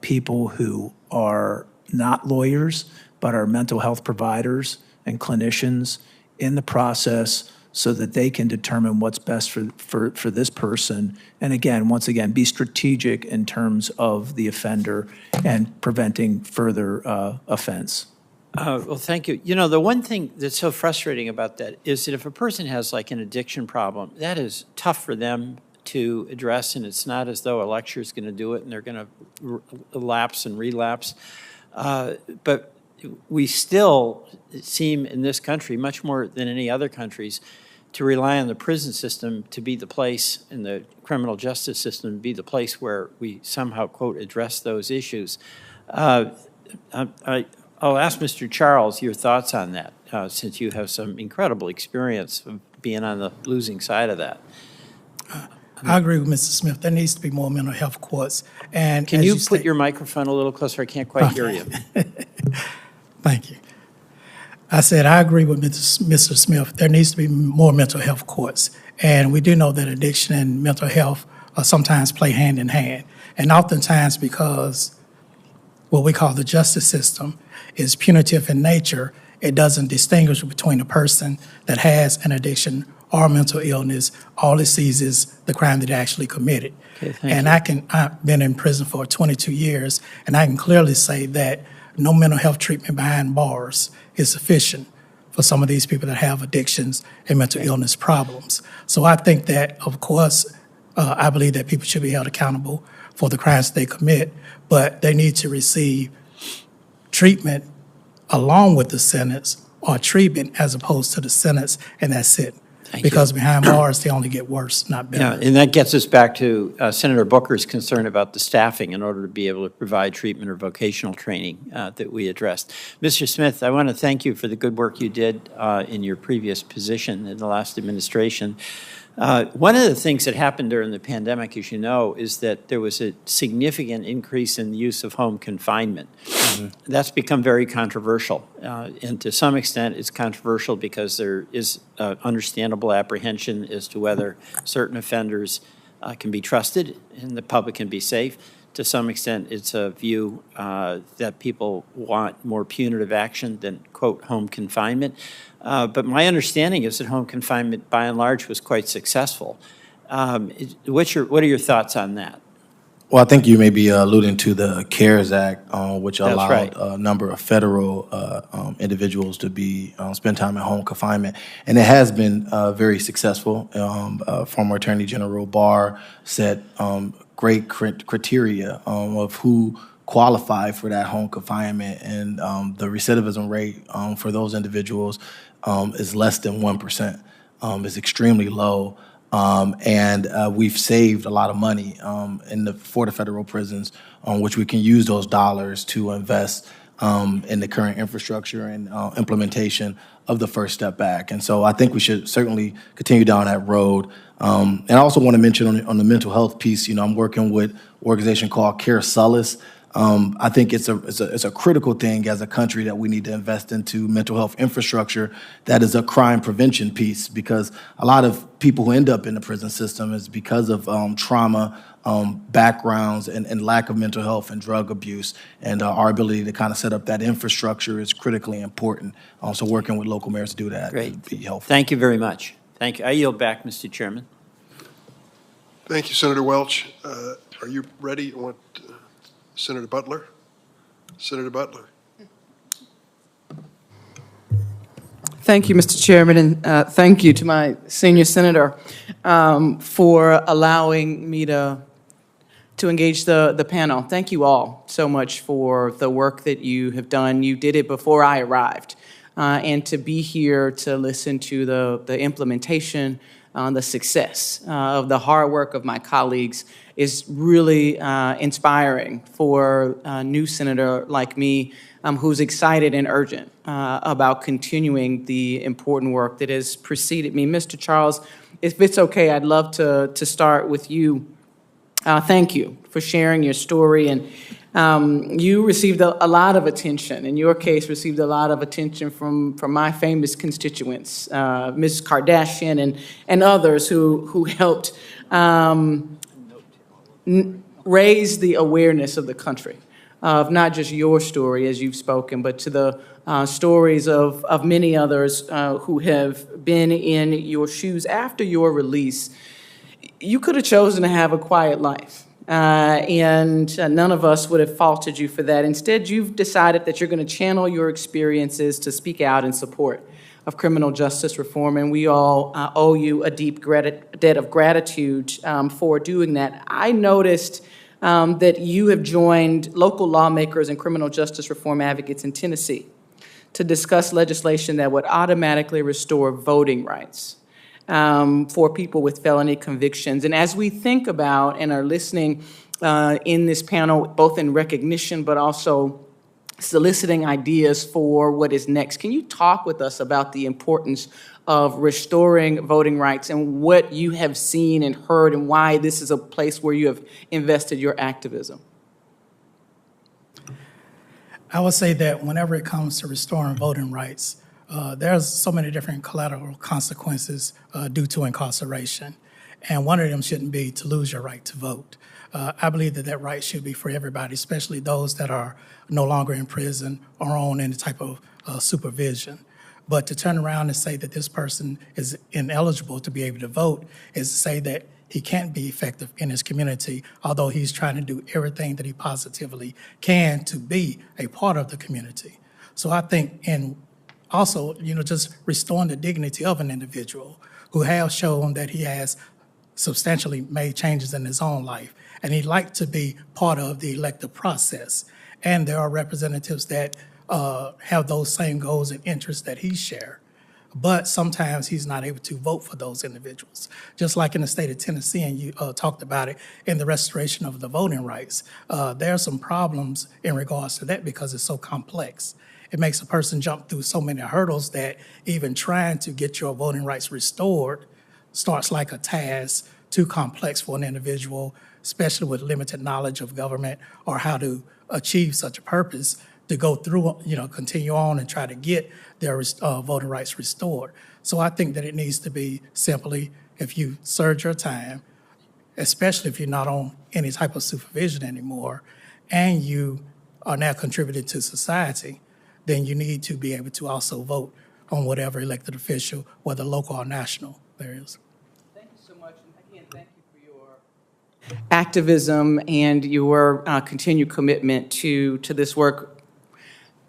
people who are not lawyers, but are mental health providers and clinicians in the process so that they can determine what's best for this person. And again, once again, be strategic in terms of the offender and preventing further offense. Well, thank you. You know, the one thing that's so frustrating about that is that if a person has like an addiction problem, that is tough for them to address, and it's not as though a lecture is going to do it and they're going to lapse and relapse. But we still seem in this country, much more than any other countries, to rely on the prison system to be the place, and the criminal justice system to be the place where we somehow, quote, address those issues. I'll ask Mr. Charles your thoughts on that, since you have some incredible experience of being on the losing side of that. I agree with Mr. Smith. There needs to be more mental health courts. And can you put your microphone a little closer? I can't quite hear you. Thank you. I said I agree with Mr. Smith. There needs to be more mental health courts. And we do know that addiction and mental health sometimes play hand in hand. And oftentimes because what we call the justice system is punitive in nature, it doesn't distinguish between a person that has an addiction or mental illness. All it sees is the crime that they actually committed. Okay, and I've been in prison for 22 years, and I can clearly say that no mental health treatment behind bars is sufficient for some of these people that have addictions and mental illness problems. So I think that, of course, I believe that people should be held accountable for the crimes they commit, but they need to receive treatment along with the sentence, or treatment as opposed to the sentence, and that's it. Because behind bars, they only get worse, not better. Yeah, and that gets us back to Senator Booker's concern about the staffing in order to be able to provide treatment or vocational training that we addressed. Mr. Smith, I want to thank you for the good work you did in your previous position in the last administration. One of the things that happened during the pandemic, as you know, is that there was a significant increase in the use of home confinement. Mm-hmm. That's become very controversial. And to some extent, it's controversial because there is understandable apprehension as to whether certain offenders can be trusted and the public can be safe. to some extent, it's a view that people want more punitive action than, quote, home confinement. But my understanding is that home confinement, by and large, was quite successful. What are your thoughts on that? Well, I think you may be alluding to the CARES Act, which That's allowed right. a number of federal individuals to be spend time at home confinement, and it has been very successful. Former Attorney General Barr set great criteria of who qualify for that home confinement, and the recidivism rate for those individuals is less than 1%. Is extremely low. And we've saved a lot of money for the federal prisons, which we can use those dollars to invest in the current infrastructure and implementation of the First Step Back. And so I think we should certainly continue down that road. And I also want to mention on the mental health piece, I'm working with an organization called Care Solace. I think it's a critical thing as a country that we need to invest into mental health infrastructure that is a crime prevention piece, because a lot of people who end up in the prison system is because of trauma, backgrounds, and lack of mental health and drug abuse. And our ability to kind of set up that infrastructure is critically important. So working with local mayors to do that would be helpful. Thank you very much. Thank you. I yield back, Mr. Chairman. Thank you, Senator Welch. Are you ready? You want Senator Butler? Senator Butler. Thank you, Mr. Chairman, and thank you to my senior senator for allowing me to engage the panel. Thank you all so much for the work that you have done. You did it before I arrived, and to be here to listen to the implementation, the success of the hard work of my colleagues is really inspiring for a new senator like me, who's excited and urgent about continuing the important work that has preceded me. Mr. Charles, if it's okay, I'd love to start with you. Thank you for sharing your story. And you received a lot of attention. In your case, received a lot of attention from my famous constituents, Ms. Kardashian and others who helped raise the awareness of the country of not just your story as you've spoken, but to the stories of many others who have been in your shoes after your release. You could have chosen to have a quiet life, and none of us would have faulted you for that. Instead, you've decided that you're going to channel your experiences to speak out in support of criminal justice reform, and we all owe you a deep debt of gratitude for doing that. I noticed that you have joined local lawmakers and criminal justice reform advocates in Tennessee to discuss legislation that would automatically restore voting rights for people with felony convictions. And as we think about and are listening in this panel, both in recognition but also soliciting ideas for what is next, can you talk with us about the importance of restoring voting rights and what you have seen and heard and why this is a place where you have invested your activism? I would say that whenever it comes to restoring voting rights, there's so many different collateral consequences due to incarceration. And one of them shouldn't be to lose your right to vote. I believe that right should be for everybody, especially those that are no longer in prison or on any type of supervision. But to turn around and say that this person is ineligible to be able to vote is to say that he can't be effective in his community, although he's trying to do everything that he positively can to be a part of the community. So I think, and also, just restoring the dignity of an individual who has shown that he has substantially made changes in his own life, and he'd like to be part of the elective process. And there are representatives that have those same goals and interests that he shares. But sometimes he's not able to vote for those individuals. Just like in the state of Tennessee, and you talked about it in the restoration of the voting rights, there are some problems in regards to that because it's so complex. It makes a person jump through so many hurdles that even trying to get your voting rights restored starts like a task too complex for an individual, especially with limited knowledge of government or how to achieve such a purpose, to go through, continue on and try to get their voting rights restored. So I think that it needs to be simply, if you served your time, especially if you're not on any type of supervision anymore, and you are now contributing to society, then you need to be able to also vote on whatever elected official, whether local or national, there is. Thank you so much, and again, thank you for your activism and your continued commitment to this work.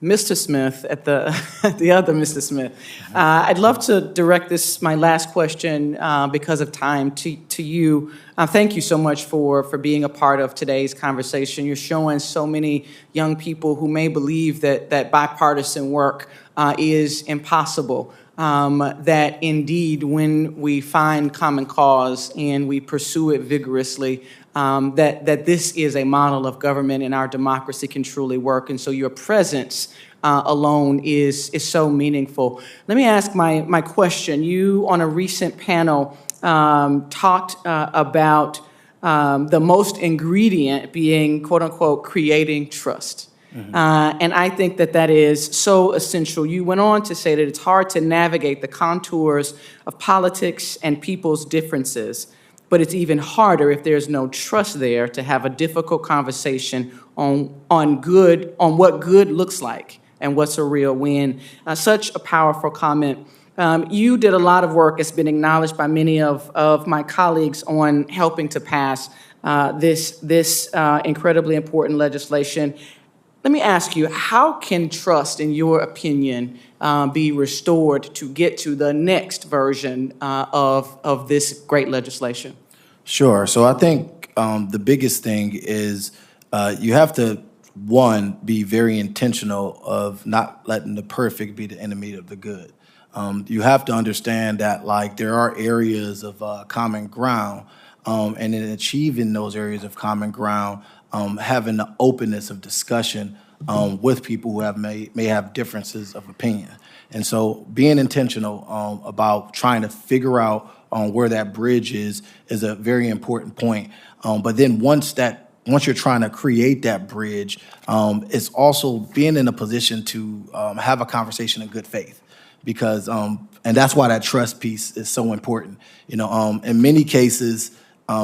Mr. Smith, at the other Mr. Smith, I'd love to direct my last question, because of time, to you. Thank you so much for being a part of today's conversation. You're showing so many young people who may believe that bipartisan work is impossible, that indeed when we find common cause and we pursue it vigorously, that this is a model of government and our democracy can truly work. And so your presence alone is so meaningful. Let me ask my question. You, on a recent panel, talked about the most ingredient being, quote unquote, creating trust. Mm-hmm. And I think that is so essential. You went on to say that it's hard to navigate the contours of politics and people's differences, but it's even harder if there's no trust there to have a difficult conversation on what good looks like and what's a real win. Such a powerful comment. You did a lot of work, it's been acknowledged by many of my colleagues, on helping to pass this incredibly important legislation. Let me ask you, how can trust, in your opinion, be restored to get to the next version of this great legislation? Sure. So I think the biggest thing is you have to, one, be very intentional of not letting the perfect be the enemy of the good. You have to understand that, like, there are areas of common ground, and in achieving those areas of common ground, having the openness of discussion with people who may have differences of opinion. And so being intentional about trying to figure out where that bridge is a very important point. But then once you're trying to create that bridge, it's also being in a position to have a conversation in good faith. Because, and that's why that trust piece is so important. You know, in many cases,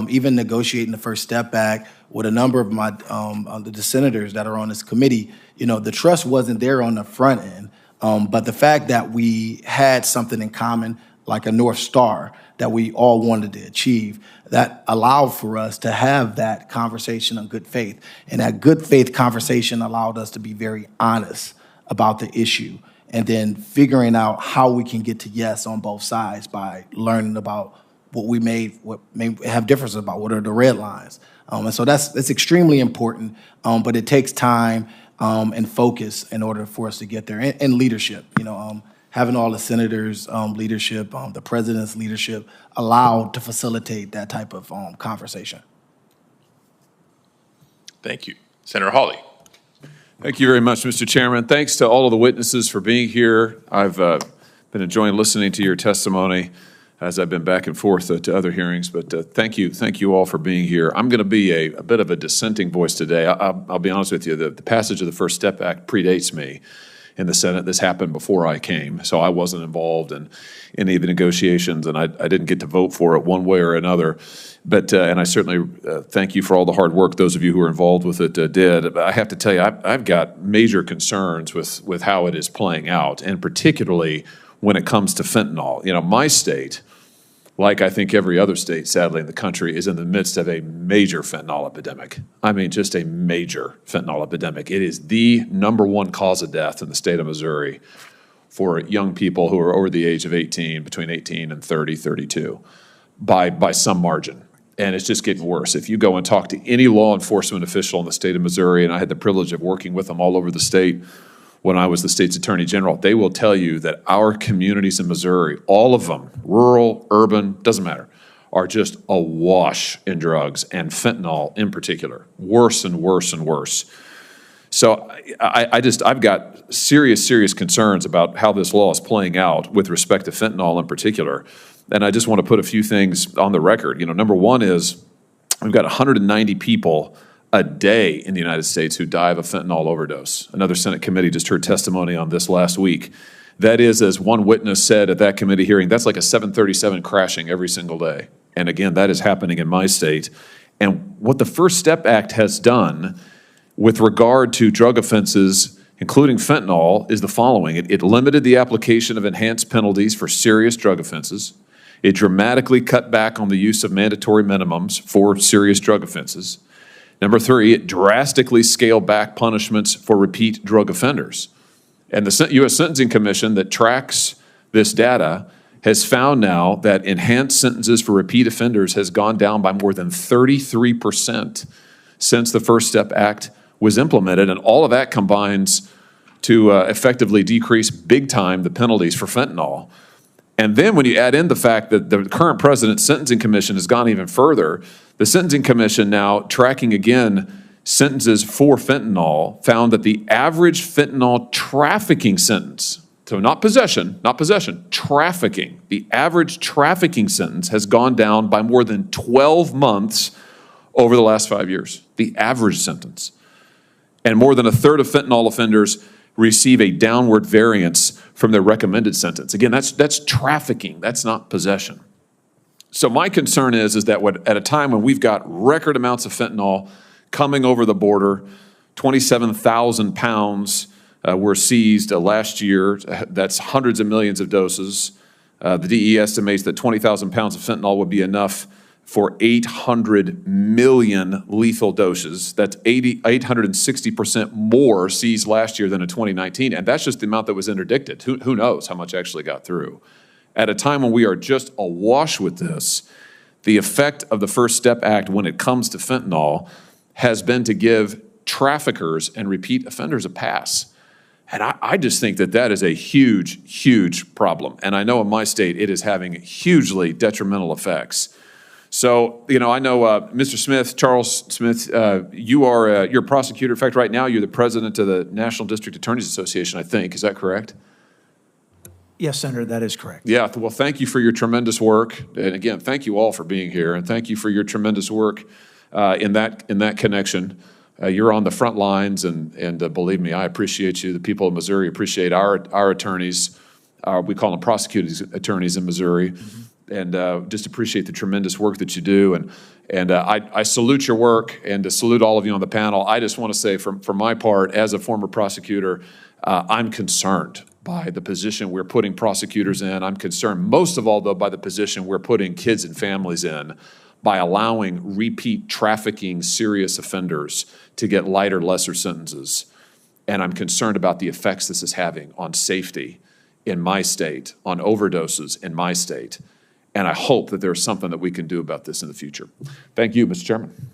even negotiating the First Step Act with a number of my the senators that are on this committee, you know, the trust wasn't there on the front end. But the fact that we had something in common, like a North Star that we all wanted to achieve, that allowed for us to have that conversation on good faith. And that good faith conversation allowed us to be very honest about the issue, and then figuring out how we can get to yes on both sides by learning about what may have differences about, what are the red lines. And so that's extremely important, but it takes time and focus in order for us to get there, and leadership. You know, having all the senators' leadership, the president's leadership allowed to facilitate that type of conversation. Thank you. Senator Hawley. Thank you very much, Mr. Chairman. Thanks to all of the witnesses for being here. I've been enjoying listening to your testimony as I've been back and forth to other hearings, but thank you all for being here. I'm going to be a bit of a dissenting voice today. I'll be honest with you, the passage of the First Step Act predates me in the Senate. This happened before I came, so I wasn't involved in any of the negotiations, and I didn't get to vote for it one way or another. But and I certainly thank you for all the hard work those of you who were involved with it did. But I have to tell you, I've got major concerns with how it is playing out, and particularly when it comes to fentanyl. You know, my state, like I think every other state, sadly, in the country, is in the midst of a major fentanyl epidemic. I mean, just a major fentanyl epidemic. It is the #1 cause of death in the state of Missouri for young people who are over the age of 18, between 18 and 30, 32, by some margin. And it's just getting worse. If you go and talk to any law enforcement official in the state of Missouri, and I had the privilege of working with them all over the state when I was the state's attorney general, they will tell you that our communities in Missouri, all of them, rural, urban, doesn't matter, are just awash in drugs, and fentanyl in particular, worse and worse and worse. So I've got serious concerns about how this law is playing out with respect to fentanyl in particular. And I just want to put a few things on the record. You know, number one is we've got 190 people a day in the United States who die of a fentanyl overdose. Another Senate committee just heard testimony on this last week. That is, as one witness said at that committee hearing, that's like a 737 crashing every single day. And again, that is happening in my state. And what the First Step Act has done with regard to drug offenses, including fentanyl, is the following. It limited the application of enhanced penalties for serious drug offenses. It dramatically cut back on the use of mandatory minimums for serious drug offenses. Number three, it drastically scaled back punishments for repeat drug offenders. And the U.S. Sentencing Commission that tracks this data has found now that enhanced sentences for repeat offenders has gone down by more than 33% since the First Step Act was implemented. And all of that combines to effectively decrease big time the penalties for fentanyl. And then when you add in the fact that the current president's Sentencing Commission has gone even further, the Sentencing Commission now tracking again sentences for fentanyl found that the average fentanyl trafficking sentence, so not possession, trafficking, the average trafficking sentence has gone down by more than 12 months over the last 5 years, the average sentence. And more than a third of fentanyl offenders receive a downward variance from their recommended sentence. Again, that's trafficking, that's not possession. So my concern is that at a time when we've got record amounts of fentanyl coming over the border, 27,000 pounds were seized last year. That's hundreds of millions of doses. The DE estimates that 20,000 pounds of fentanyl would be enough for 800 million lethal doses. That's 860% more seized last year than in 2019. And that's just the amount that was interdicted. Who knows how much actually got through? At a time when we are just awash with this, the effect of the First Step Act when it comes to fentanyl has been to give traffickers and repeat offenders a pass. And I just think that is a huge, huge problem. And I know in my state it is having hugely detrimental effects. So, I know Mr. Smith, Charles Smith, you're a prosecutor. In fact, right now you're the president of the National District Attorneys Association, I think. Is that correct? Yes, Senator, that is correct. Yeah, well, thank you for your tremendous work. And again, thank you all for being here. And thank you for your tremendous work in that connection. You're on the front lines, and believe me, I appreciate you. The people of Missouri appreciate our attorneys. We call them prosecuting attorneys in Missouri. Mm-hmm. And just appreciate the tremendous work that you do. And I salute your work, and to salute all of you on the panel. I just want to say, for my part, as a former prosecutor, I'm concerned by the position we're putting prosecutors in. I'm concerned most of all, though, by the position we're putting kids and families in by allowing repeat trafficking serious offenders to get lighter, lesser sentences. And I'm concerned about the effects this is having on safety in my state, on overdoses in my state. And I hope that there's something that we can do about this in the future. Thank you, Mr. Chairman.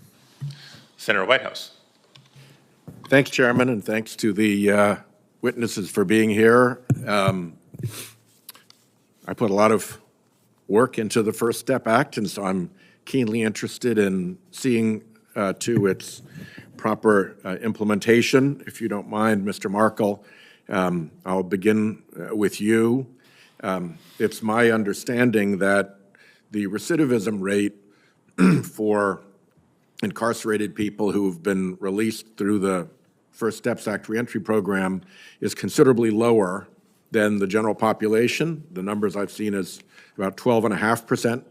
Senator Whitehouse. Thanks, Chairman, and thanks to the witnesses for being here. I put a lot of work into the First Step Act, and so I'm keenly interested in seeing to its proper implementation. If you don't mind, Mr. Markle, I'll begin with you. It's my understanding that the recidivism rate for incarcerated people who have been released through the First Steps Act reentry program is considerably lower than the general population. The numbers I've seen is about 12.5%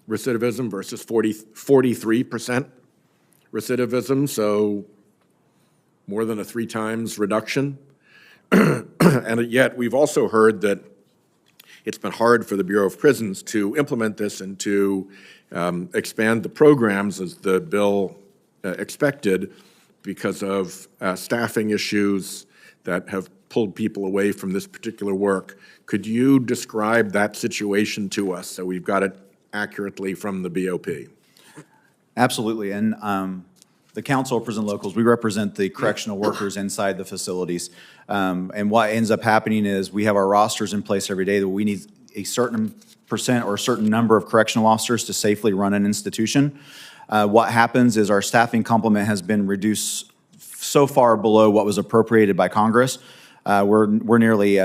recidivism versus 43% recidivism, so more than a 3 times reduction. And yet we've also heard that it's been hard for the Bureau of Prisons to implement this and to expand the programs as the bill expected because of staffing issues that have pulled people away from this particular work. Could you describe that situation to us so we've got it accurately from the BOP? Absolutely. And the Council of Prison Locals, we represent the correctional workers inside the facilities. And what ends up happening is we have our rosters in place every day that we need a certain percent or a certain number of correctional officers to safely run an institution. What happens is our staffing complement has been reduced so far below what was appropriated by Congress. We're nearly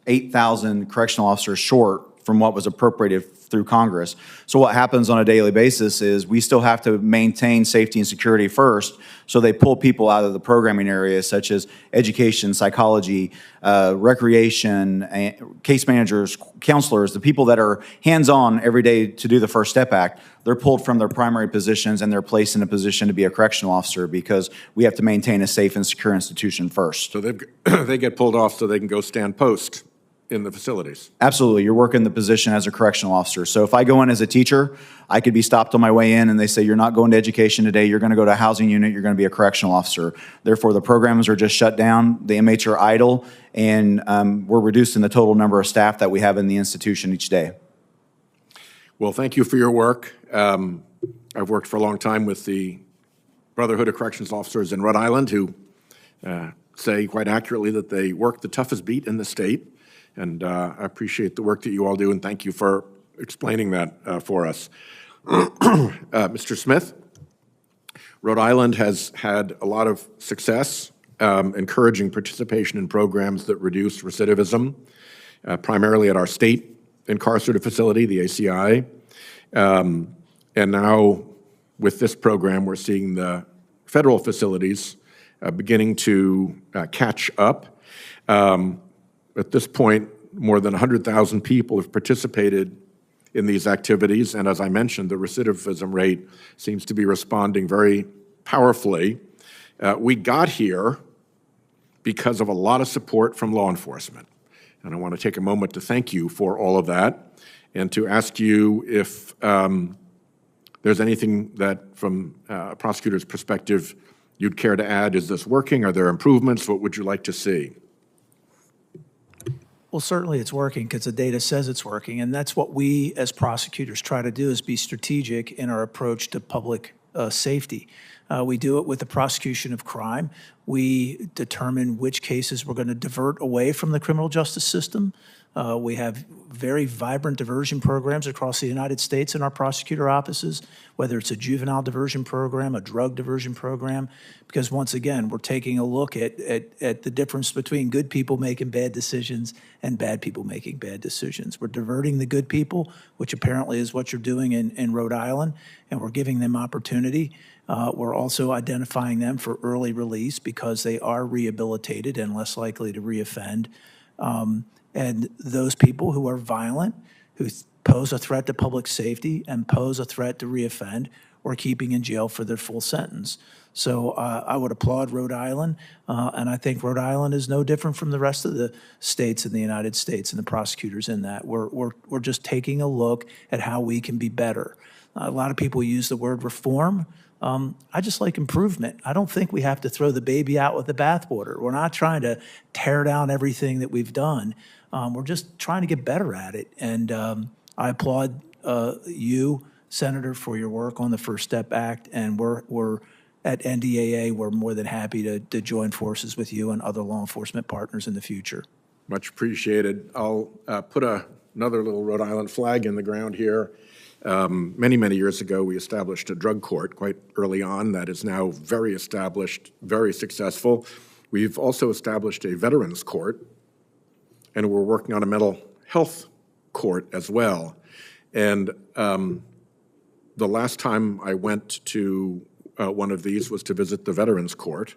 8,000 correctional officers short from what was appropriated through Congress. So what happens on a daily basis is we still have to maintain safety and security first, so they pull people out of the programming areas such as education, psychology, recreation, case managers, counselors, the people that are hands-on every day to do the First Step Act. They're pulled from their primary positions and they're placed in a position to be a correctional officer because we have to maintain a safe and secure institution first. So they get pulled off so they can go stand post in the facilities. Absolutely. You're working the position as a correctional officer. So if I go in as a teacher, I could be stopped on my way in and they say, you're not going to education today, you're going to go to a housing unit, you're going to be a correctional officer. Therefore, the programs are just shut down, the inmates are idle, and we're reducing the total number of staff that we have in the institution each day. Well, thank you for your work. I've worked for a long time with the Brotherhood of Corrections Officers in Rhode Island who say quite accurately that they work the toughest beat in the state. And I appreciate the work that you all do, and thank you for explaining that for us. Mr. Smith, Rhode Island has had a lot of success encouraging participation in programs that reduce recidivism, primarily at our state incarcerated facility, the ACI. And now with this program, we're seeing the federal facilities beginning to catch up. At this point, more than 100,000 people have participated in these activities, and as I mentioned, the recidivism rate seems to be responding very powerfully. We got here because of a lot of support from law enforcement, and I want to take a moment to thank you for all of that, and to ask you if there's anything that, from a prosecutor's perspective, you'd care to add. Is this working? Are there improvements? What would you like to see? Well, certainly it's working because the data says it's working, and that's what we as prosecutors try to do, is be strategic in our approach to public safety. We do it with the prosecution of crime. We determine which cases we're going to divert away from the criminal justice system. We have very vibrant diversion programs across the United States in our prosecutor offices, whether it's a juvenile diversion program, a drug diversion program, because once again, we're taking a look at the difference between good people making bad decisions and bad people making bad decisions. We're diverting the good people, which apparently is what you're doing in Rhode Island, and we're giving them opportunity. We're also identifying them for early release because they are rehabilitated and less likely to reoffend. And those people who are violent, who pose a threat to public safety and pose a threat to reoffend, we're keeping in jail for their full sentence. So I would applaud Rhode Island, and I think Rhode Island is no different from the rest of the states in the United States and the prosecutors in that. We're just taking a look at how we can be better. A lot of people use the word reform. I just like improvement. I don't think we have to throw the baby out with the bathwater. We're not trying to tear down everything that we've done. We're just trying to get better at it. And I applaud you, Senator, for your work on the First Step Act. And we're at NDAA, we're more than happy to join forces with you and other law enforcement partners in the future. Much appreciated. I'll put another little Rhode Island flag in the ground here. Many, many years ago, we established a drug court quite early on that is now very established, very successful. We've also established a veterans court, and we're working on a mental health court as well. And the last time I went to one of these was to visit the veterans court.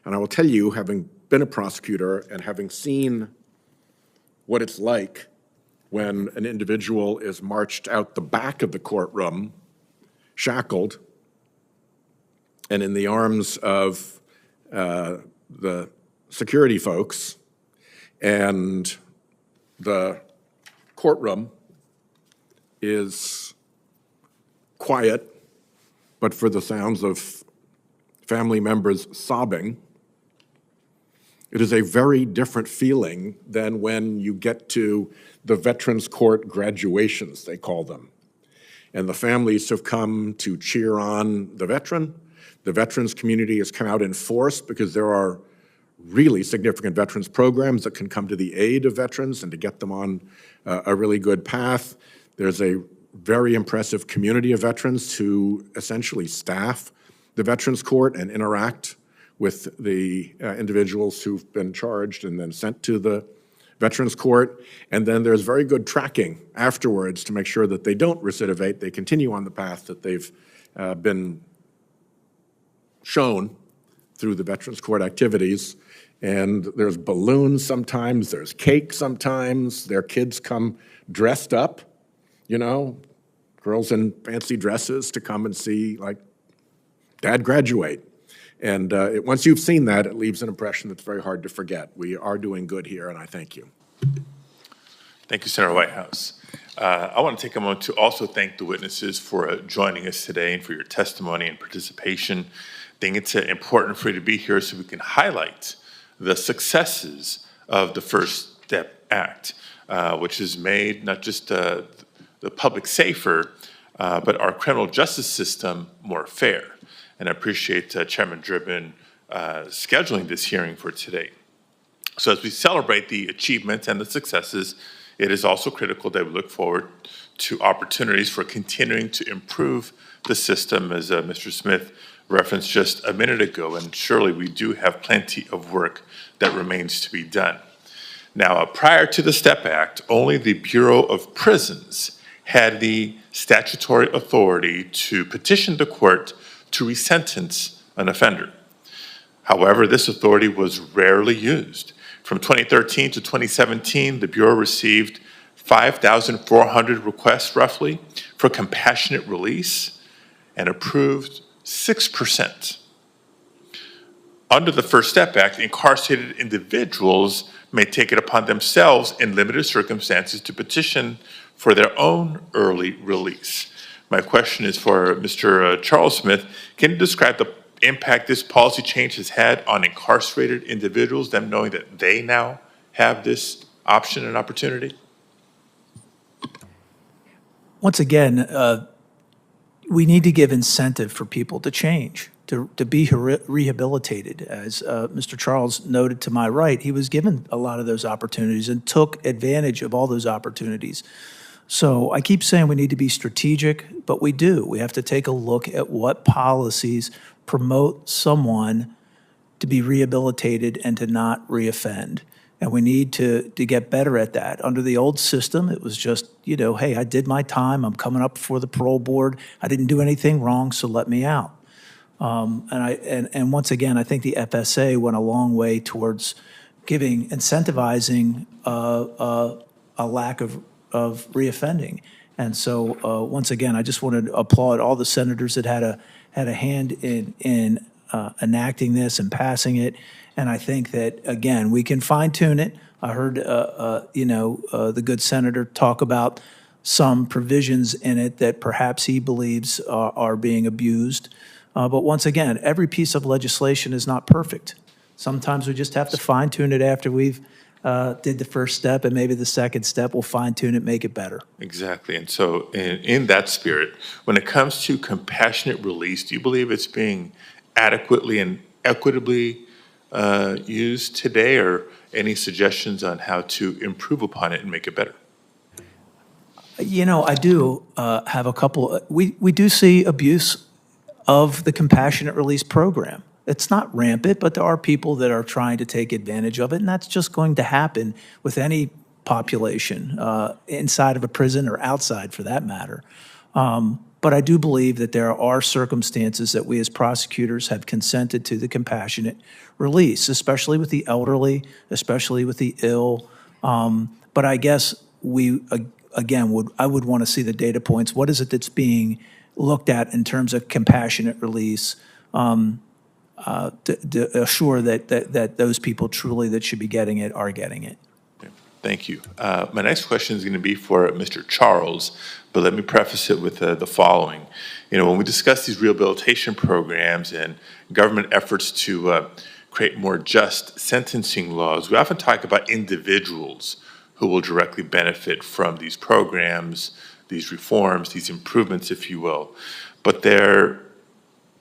And I will tell you, having been a prosecutor and having seen what it's like when an individual is marched out the back of the courtroom, shackled, and in the arms of the security folks, and the courtroom is quiet, but for the sounds of family members sobbing. It is a very different feeling than when you get to the Veterans Court graduations, they call them. And the families have come to cheer on the veteran. The veterans community has come out in force because there are really significant veterans programs that can come to the aid of veterans and to get them on a really good path. There's a very impressive community of veterans who essentially staff the Veterans Court and interact with the individuals who've been charged and then sent to the Veterans Court, and then there's very good tracking afterwards to make sure that they don't recidivate, they continue on the path that they've been shown through the Veterans Court activities. And there's balloons sometimes, there's cake sometimes, their kids come dressed up, you know, girls in fancy dresses to come and see, like, Dad graduate. And once you've seen that, it leaves an impression that's very hard to forget. We are doing good here, and I thank you. Thank you, Senator Whitehouse. I want to take a moment to also thank the witnesses for joining us today and for your testimony and participation. I think it's important for you to be here so we can highlight the successes of the First Step Act, which has made not just the public safer, but our criminal justice system more fair. And I appreciate Chairman Durbin scheduling this hearing for today. So as we celebrate the achievements and the successes, it is also critical that we look forward to opportunities for continuing to improve the system, as Mr. Smith referenced just a minute ago, and surely we do have plenty of work that remains to be done. Now, prior to the STEP Act, only the Bureau of Prisons had the statutory authority to petition the court to resentence an offender. However, this authority was rarely used. From 2013 to 2017, the Bureau received 5,400 requests, roughly, for compassionate release and approved 6%. Under the First Step Act, incarcerated individuals may take it upon themselves in limited circumstances to petition for their own early release. My question is for Mr. Charles Smith. Can you describe the impact this policy change has had on incarcerated individuals, them knowing that they now have this option and opportunity? Once again, we need to give incentive for people to change, to be rehabilitated. As Mr. Charles noted to my right, he was given a lot of those opportunities and took advantage of all those opportunities. So I keep saying we need to be strategic, but we do. We have to take a look at what policies promote someone to be rehabilitated and to not reoffend. And we need to get better at that. Under the old system, it was just, you know, hey, I did my time. I'm coming up before the parole board. I didn't do anything wrong, so let me out. And once again, I think the FSA went a long way towards incentivizing a lack of reoffending. And so once again, I just wanted to applaud all the senators that had a hand in enacting this and passing it. And I think that, again, we can fine-tune it. I heard, the good senator talk about some provisions in it that perhaps he believes are being abused. But once again, every piece of legislation is not perfect. Sometimes we just have to fine-tune it after we've did the first step, and maybe the second step we'll fine-tune it, make it better. Exactly. And so in that spirit, when it comes to compassionate release, do you believe it's being adequately and equitably used today, or any suggestions on how to improve upon it and make it better? You know, I do have a couple. We do see abuse of the compassionate release program. It's not rampant, but there are people that are trying to take advantage of it, and that's just going to happen with any population, inside of a prison or outside for that matter. But I do believe that there are circumstances that we as prosecutors have consented to the compassionate release, especially with the elderly, especially with the ill. But I guess I would want to see the data points. What is it that's being looked at in terms of compassionate release to assure that those people truly that should be getting it are getting it? Thank you. My next question is going to be for Mr. Charles, but let me preface it with the following. You know, when we discuss these rehabilitation programs and government efforts to create more just sentencing laws, we often talk about individuals who will directly benefit from these programs, these reforms, these improvements, if you will. But there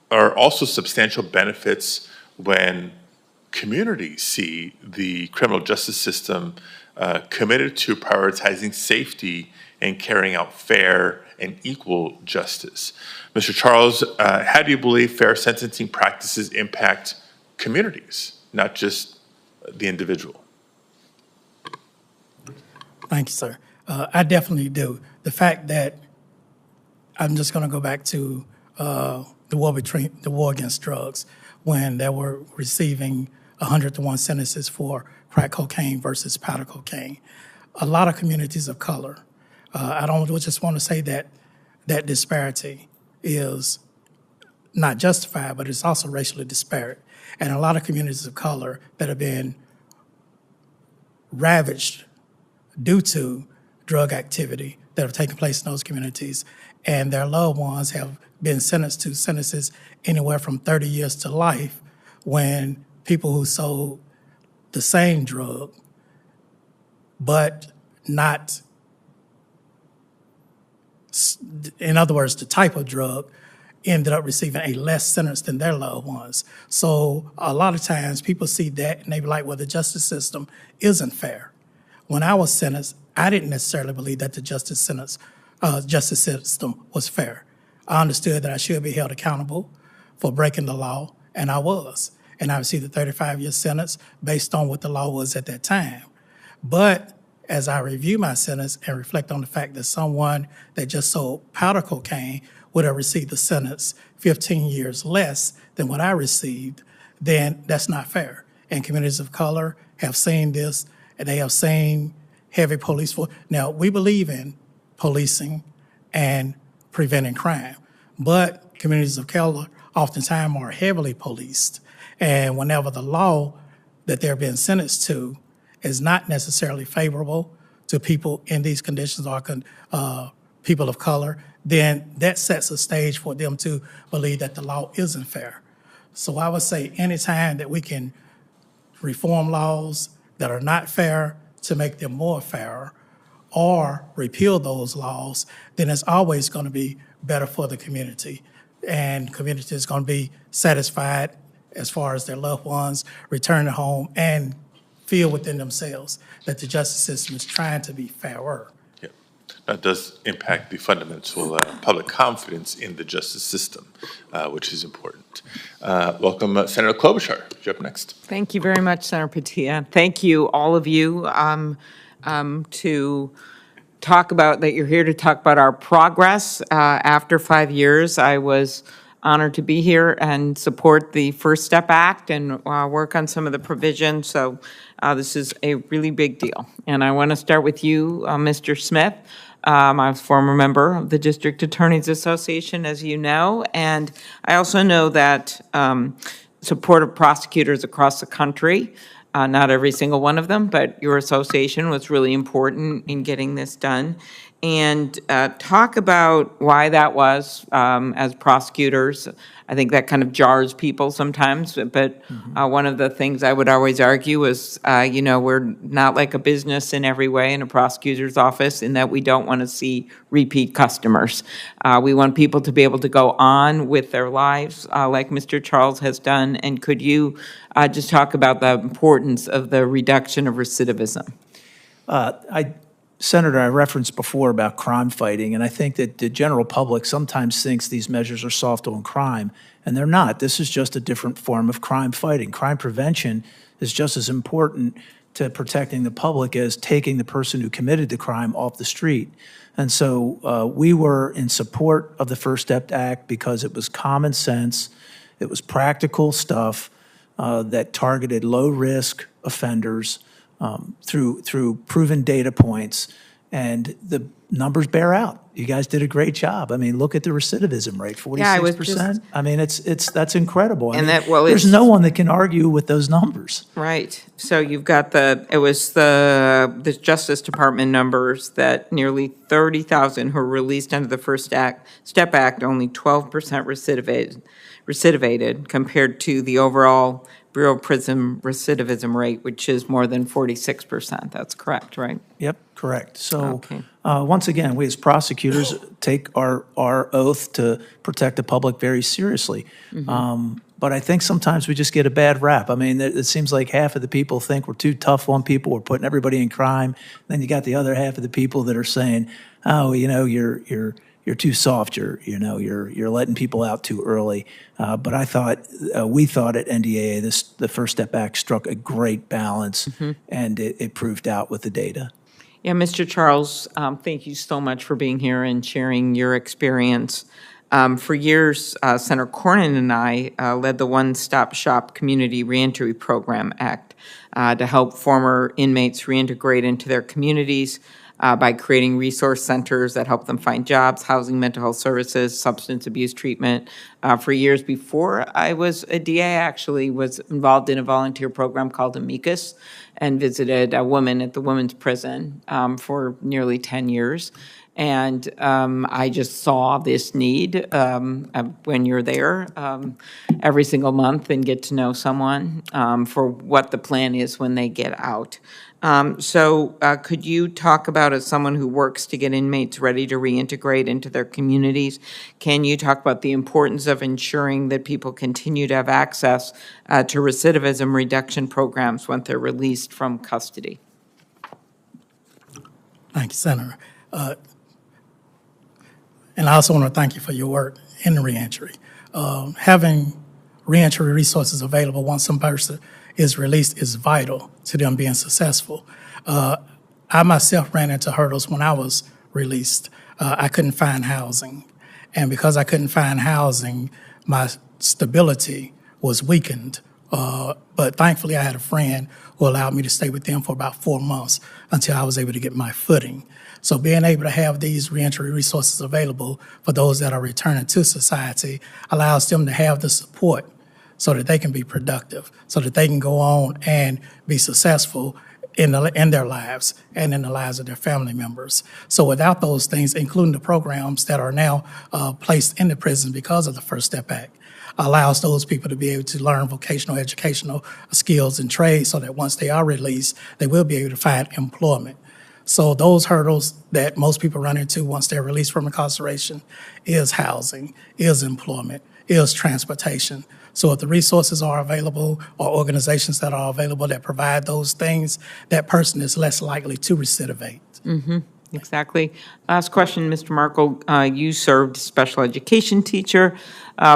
are also substantial benefits when communities see the criminal justice system committed to prioritizing safety and carrying out fair and equal justice. Mr. Charles, how do you believe fair sentencing practices impact communities, not just the individual? Thank you, sir. I definitely do. The fact that I'm just going to go back to the war against drugs, when they were receiving 100-to-1 sentences for crack cocaine versus powder cocaine. A lot of communities of color. I don't just want to say that that disparity is not justified, but it's also racially disparate. And a lot of communities of color that have been ravaged due to drug activity that have taken place in those communities, and their loved ones have been sentenced to sentences anywhere from 30 years to life, when people who sold the same drug, but not, in other words, the type of drug, ended up receiving a less sentence than their loved ones. So a lot of times people see that and they be like, well, the justice system isn't fair. When I was sentenced, I didn't necessarily believe that the justice system was fair. I understood that I should be held accountable for breaking the law, and I was. And I received a 35-year sentence based on what the law was at that time. But as I review my sentence and reflect on the fact that someone that just sold powder cocaine would have received a sentence 15 years less than what I received, then that's not fair. And communities of color have seen this, and they have seen heavy police force. Now, we believe in policing and preventing crime, but communities of color oftentimes are heavily policed. And whenever the law that they're being sentenced to is not necessarily favorable to people in these conditions or people of color, then that sets a stage for them to believe that the law isn't fair. So I would say anytime that we can reform laws that are not fair to make them more fair, or repeal those laws, then it's always going to be better for the community. And community is going to be satisfied as far as their loved ones returning home and feel within themselves that the justice system is trying to be fairer. Yeah, that does impact the fundamental public confidence in the justice system, which is important. Welcome, Senator Klobuchar. You're up next. Thank you very much, Senator Petilla. Thank you, all of you, to talk about that. You're here to talk about our progress after 5 years. I was honored to be here and support the First Step Act and work on some of the provisions. So this is a really big deal. And I want to start with you, Mr. Smith. I'm a former member of the District Attorneys Association, as you know, and I also know that support of prosecutors across the country, not every single one of them, but your association was really important in getting this done. And talk about why that was as prosecutors. I think that kind of jars people sometimes, but one of the things I would always argue is, we're not like a business in every way in a prosecutor's office in that we don't want to see repeat customers. We want people to be able to go on with their lives like Mr. Charles has done. And could you just talk about the importance of the reduction of recidivism? Senator, I referenced before about crime fighting, and I think that the general public sometimes thinks these measures are soft on crime, and they're not. This is just a different form of crime fighting. Crime prevention is just as important to protecting the public as taking the person who committed the crime off the street. And so we were in support of the First Step Act because it was common sense, it was practical stuff that targeted low-risk offenders through proven data points, and the numbers bear out. You guys did a great job. I mean, look at the recidivism rate, 46%. Yeah, I was just, I mean, that's incredible. And there's no one that can argue with those numbers. Right. So you've got the Justice Department numbers that nearly 30,000 who were released under the First Step Act, only 12% recidivated compared to the overall Bureau of Prison recidivism rate, which is more than 46%. That's correct, right? Yep, correct. So Okay. Once again, we as prosecutors take our oath to protect the public very seriously. But I think sometimes we just get a bad rap. I mean, it seems like half of the people think we're too tough on people, we're putting everybody in crime. Then you got the other half of the people that are saying, oh, you're too soft. You're letting people out too early. But I thought we thought at NDAA the First Step Act struck a great balance, and it proved out with the data. Yeah, Mr. Charles, thank you so much for being here and sharing your experience. For years, Senator Cornyn and I led the One Stop Shop Community Reentry Program Act to help former inmates reintegrate into their communities by creating resource centers that help them find jobs, housing, mental health services, substance abuse treatment. For years before I was a DA, I actually was involved in a volunteer program called Amicus and visited a woman at the women's prison for nearly 10 years. And I just saw this need when you're there every single month and get to know someone for what the plan is when they get out. So could you talk about, as someone who works to get inmates ready to reintegrate into their communities, can you talk about the importance of ensuring that people continue to have access to recidivism reduction programs when they're released from custody? Thank you, Senator. And I also want to thank you for your work in reentry. Having reentry resources available once some person is released is vital to them being successful. I myself ran into hurdles when I was released. I couldn't find housing. And because I couldn't find housing, my stability was weakened. But thankfully, I had a friend who allowed me to stay with them for about 4 months until I was able to get my footing. So being able to have these reentry resources available for those that are returning to society allows them to have the support so that they can be productive, so that they can go on and be successful in their lives and in the lives of their family members. So without those things, including the programs that are now placed in the prison because of the First Step Act, allows those people to be able to learn vocational educational skills and trades so that once they are released, they will be able to find employment. So those hurdles that most people run into once they're released from incarceration is housing, is employment, is transportation. So if the resources are available or organizations that are available that provide those things, that person is less likely to recidivate. Mm-hmm. Exactly. Last question, Mr. Markle. You served special education teacher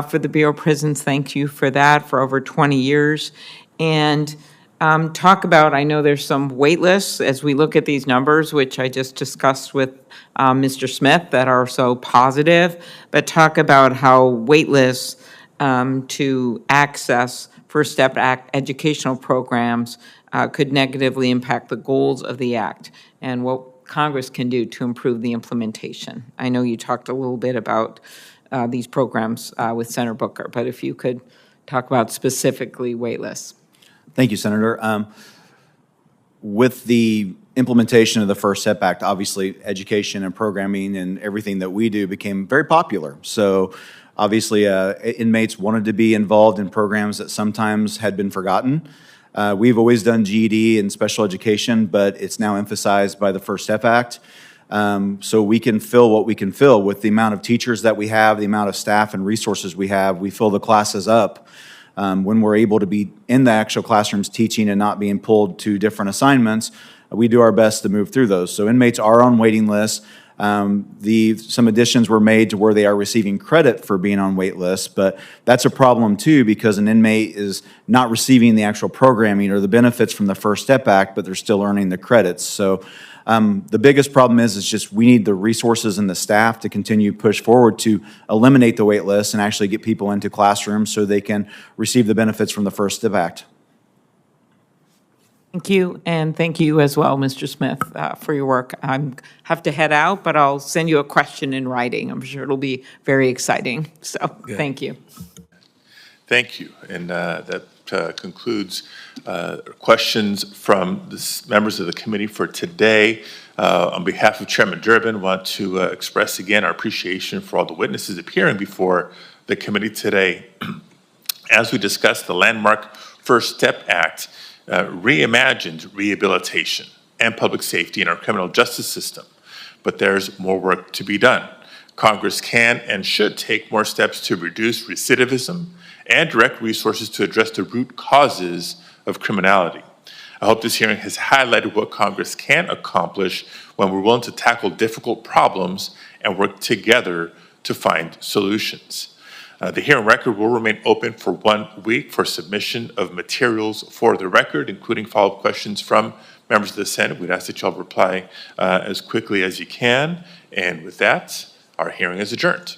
for the Bureau of Prisons. Thank you for that for over 20 years. And talk about, I know there's some wait lists as we look at these numbers, which I just discussed with Mr. Smith, that are so positive, but talk about how wait lists to access First Step Act educational programs could negatively impact the goals of the Act and what Congress can do to improve the implementation. I know you talked a little bit about these programs with Senator Booker, but if you could talk about specifically wait lists. Thank you, Senator. With the implementation of the First Step Act, obviously education and programming and everything that we do became very popular. So obviously inmates wanted to be involved in programs that sometimes had been forgotten. We've always done GED and special education, but it's now emphasized by the First Step Act. So we can fill what we can fill with the amount of teachers that we have, the amount of staff and resources we have. We fill the classes up. When we're able to be in the actual classrooms teaching and not being pulled to different assignments, we do our best to move through those. So inmates are on waiting lists. Some additions were made to where they are receiving credit for being on wait lists, but that's a problem too because an inmate is not receiving the actual programming or the benefits from the First Step Act, but they're still earning the credits. So the biggest problem is just we need the resources and the staff to continue to push forward to eliminate the wait list and actually get people into classrooms so they can receive the benefits from the First Step Act. Thank you, and thank you as well, Mr. Smith, for your work. I have to head out, but I'll send you a question in writing. I'm sure it'll be very exciting. So, thank you. Thank you, and that concludes questions from the members of the committee for today. On behalf of Chairman Durbin, I want to express again our appreciation for all the witnesses appearing before the committee today. As we discussed, the landmark First Step Act reimagined rehabilitation and public safety in our criminal justice system, but there's more work to be done. Congress can and should take more steps to reduce recidivism and direct resources to address the root causes of criminality. I hope this hearing has highlighted what Congress can accomplish when we're willing to tackle difficult problems and work together to find solutions. The hearing record will remain open for 1 week for submission of materials for the record, including follow-up questions from Members of the Senate, we'd ask that y'all reply as quickly as you can. And with that, our hearing is adjourned.